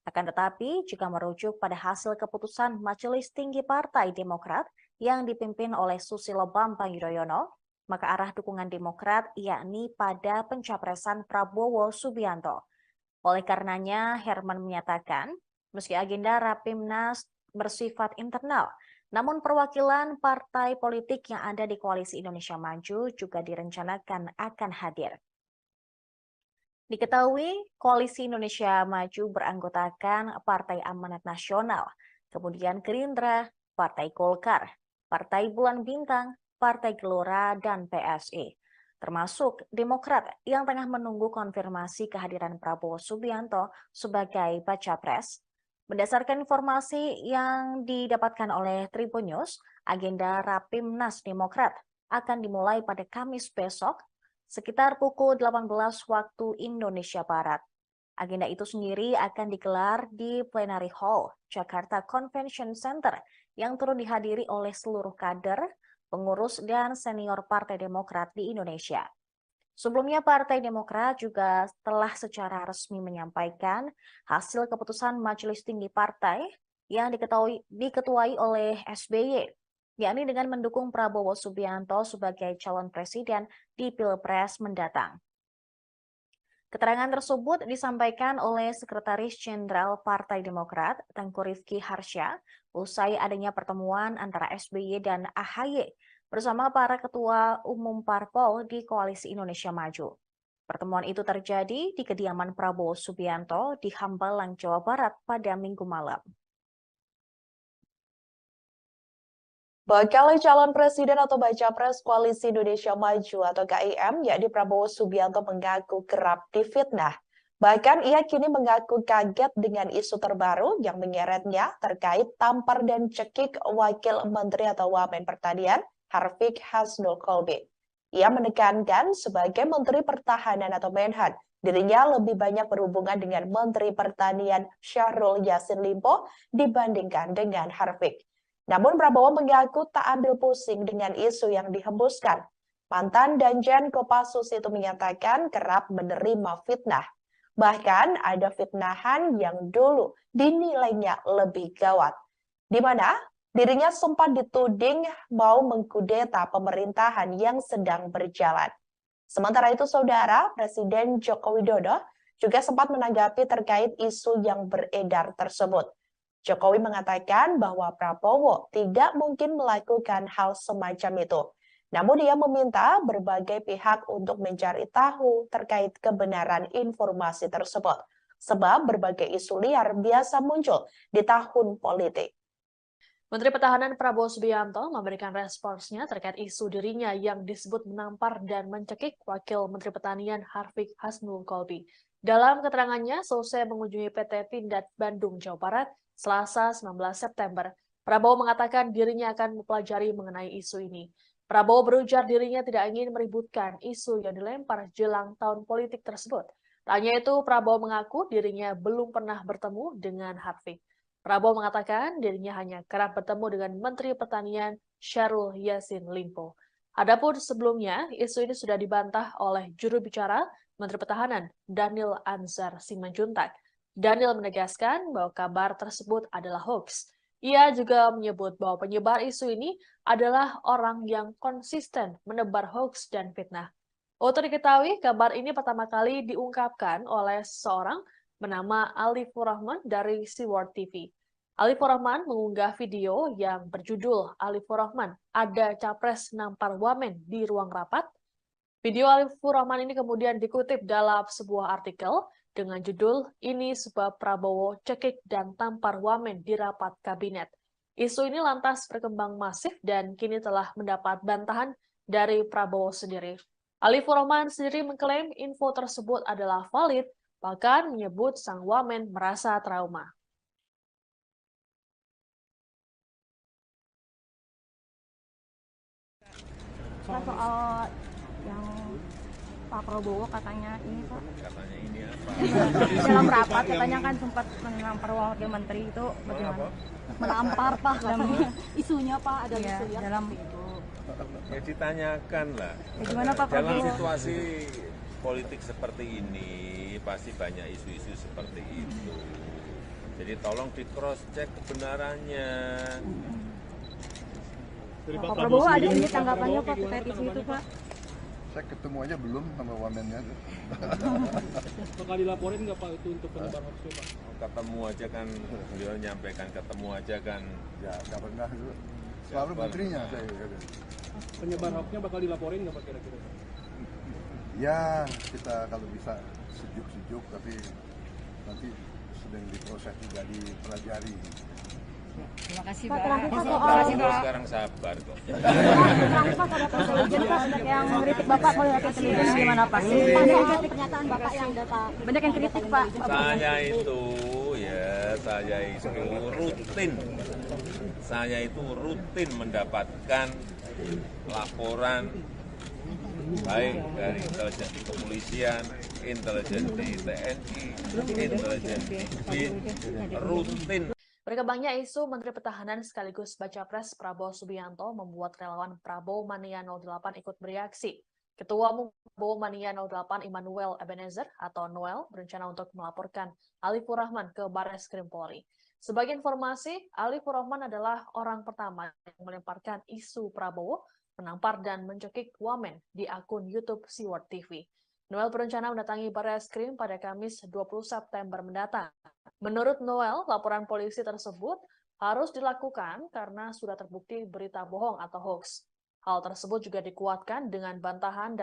Akan tetapi, jika merujuk pada hasil keputusan Majelis Tinggi Partai Demokrat yang dipimpin oleh Susilo Bambang Yudhoyono, maka arah dukungan Demokrat yakni pada pencapresan Prabowo Subianto. Oleh karenanya, Herman menyatakan, meski agenda Rapimnas bersifat internal, namun perwakilan partai politik yang ada di Koalisi Indonesia Maju juga direncanakan akan hadir. Diketahui, Koalisi Indonesia Maju beranggotakan Partai Amanat Nasional, kemudian Gerindra, Partai Golkar, Partai Bulan Bintang, Partai Gelora, dan PSI. Termasuk Demokrat yang tengah menunggu konfirmasi kehadiran Prabowo Subianto sebagai baca pres. Berdasarkan informasi yang didapatkan oleh Tribun News, agenda Rapimnas Demokrat akan dimulai pada Kamis besok sekitar pukul 18 waktu Indonesia Barat. Agenda itu sendiri akan digelar di Plenary Hall, Jakarta Convention Center, yang turut dihadiri oleh seluruh kader, pengurus, dan senior Partai Demokrat di Indonesia. Sebelumnya, Partai Demokrat juga telah secara resmi menyampaikan hasil keputusan Majelis Tinggi Partai yang diketuai oleh SBY, yakni dengan mendukung Prabowo Subianto sebagai calon presiden di Pilpres mendatang. Keterangan tersebut disampaikan oleh Sekretaris Jenderal Partai Demokrat, Tengku Rifki Harsha, usai adanya pertemuan antara SBY dan AHY bersama para ketua umum parpol di Koalisi Indonesia Maju. Pertemuan itu terjadi di kediaman Prabowo Subianto di Hambalang, Jawa Barat pada Minggu malam. Bakal calon presiden atau baca pres Koalisi Indonesia Maju atau KIM, yakni Prabowo Subianto mengaku kerap difitnah. Bahkan ia kini mengaku kaget dengan isu terbaru yang menyeretnya terkait tampar dan cekik Wakil Menteri atau Wamen Pertanian Harfiq Hasnul Kolbi. Ia menekankan sebagai Menteri Pertahanan atau Menhan, dirinya lebih banyak berhubungan dengan Menteri Pertanian Syahrul Yassin Limpo dibandingkan dengan Harfiq. Namun Prabowo mengaku tak ambil pusing dengan isu yang dihembuskan. Mantan Danjen Kopassus itu menyatakan kerap menerima fitnah. Bahkan ada fitnahan yang dulu dinilainya lebih gawat, di mana dirinya sempat dituding mau mengkudeta pemerintahan yang sedang berjalan. Sementara itu, Saudara, Presiden Joko Widodo juga sempat menanggapi terkait isu yang beredar tersebut. Jokowi mengatakan bahwa Prabowo tidak mungkin melakukan hal semacam itu. Namun ia meminta berbagai pihak untuk mencari tahu terkait kebenaran informasi tersebut. Sebab berbagai isu liar biasa muncul di tahun politik. Menteri Pertahanan Prabowo Subianto memberikan responsnya terkait isu dirinya yang disebut menampar dan mencekik Wakil Menteri Pertanian Harfiq Hasnul Kolbi. Dalam keterangannya, selesai mengunjungi PT Pindad Bandung, Jawa Barat, Selasa 19 September, Prabowo mengatakan dirinya akan mempelajari mengenai isu ini. Prabowo berujar dirinya tidak ingin meributkan isu yang dilempar jelang tahun politik tersebut. Tak hanya itu, Prabowo mengaku dirinya belum pernah bertemu dengan Harfiq. Prabowo mengatakan dirinya hanya kerap bertemu dengan Menteri Pertanian Syahrul Yassin Limpo. Adapun sebelumnya, isu ini sudah dibantah oleh juru bicara Menteri Pertahanan Daniel Anzar Simanjuntak. Daniel menegaskan bahwa kabar tersebut adalah hoax. Ia juga menyebut bahwa penyebar isu ini adalah orang yang konsisten menebar hoax dan fitnah. Untuk diketahui, kabar ini pertama kali diungkapkan oleh seorang bernama Alifur Rahman dari Seaworld TV. Alifur Rahman mengunggah video yang berjudul Alifur Rahman, ada capres nampar wamen di ruang rapat. Video Alifur Rahman ini kemudian dikutip dalam sebuah artikel dengan judul "Ini sebab Prabowo cekik dan tampar wamen di rapat kabinet". Isu ini lantas berkembang masif dan kini telah mendapat bantahan dari Prabowo sendiri. Alifur Rahman sendiri mengklaim info tersebut adalah valid, bahkan menyebut sang wamen merasa trauma. Pak, soal yang Pak Prabowo katanya ini Pak, Katanya ini apa? dalam rapat katanya kan sempat menampar wakil menteri itu bagaimana? Menampar Pak katanya. Isunya Pak ada isunya dalam itu. Ya ditanyakan lah. Gimana Pak Dalam Prabowo? situasi politik seperti ini pasti banyak isu-isu seperti itu. Jadi tolong di cross check kebenarannya. Dari Pak Prabowo ada sendiri, ini Pak tanggapannya Prabowo Pak gimana terkait isu itu Pak? Saya ketemu aja belum sama wamennya. Bakal dilaporin nggak Pak itu untuk penyebar hoaxnya Pak? Ketemu aja kan, beliau nyampaikan ketemu aja kan. Ya, nggak pernah dulu. Selalu menterinya saya. Penyebar hoaxnya bakal dilaporin nggak Pak kira-kira? Ya, kita kalau bisa sejuk-sejuk, tapi nanti sedang diproses juga dipelajari. Terima kasih Pak, Pak. terakhir Pak Terima soal kasih Beliau Pak. sekarang sabar kok. terakhir Pak ada intelijen Pak, banyak yang kritik Bapak kalau lihat intelijen gimana Pak? Banyak yang kritik pernyataan Bapak yang data. Banyak yang kritik Pak. Saya itu rutin mendapatkan laporan baik dari intelijen di kepolisian, intelijen di TNI, intelijen di BIN, rutin. Berkembangnya isu Menteri Pertahanan sekaligus Baca Pres Prabowo Subianto membuat relawan Prabowo Mania 08 ikut bereaksi. Ketua Umum Prabowo Mania 08 Immanuel Ebenezer atau Noel berencana untuk melaporkan Alifur Rahman ke Bares Krim Polri. Sebagai informasi, Alifur Rahman adalah orang pertama yang melemparkan isu Prabowo menampar dan mencekik wamen di akun YouTube Siward TV. Noel berencana mendatangi Bares Krim pada Kamis 20 September mendatang. Menurut Noel, laporan polisi tersebut harus dilakukan karena sudah terbukti berita bohong atau hoax. Hal tersebut juga dikuatkan dengan bantahan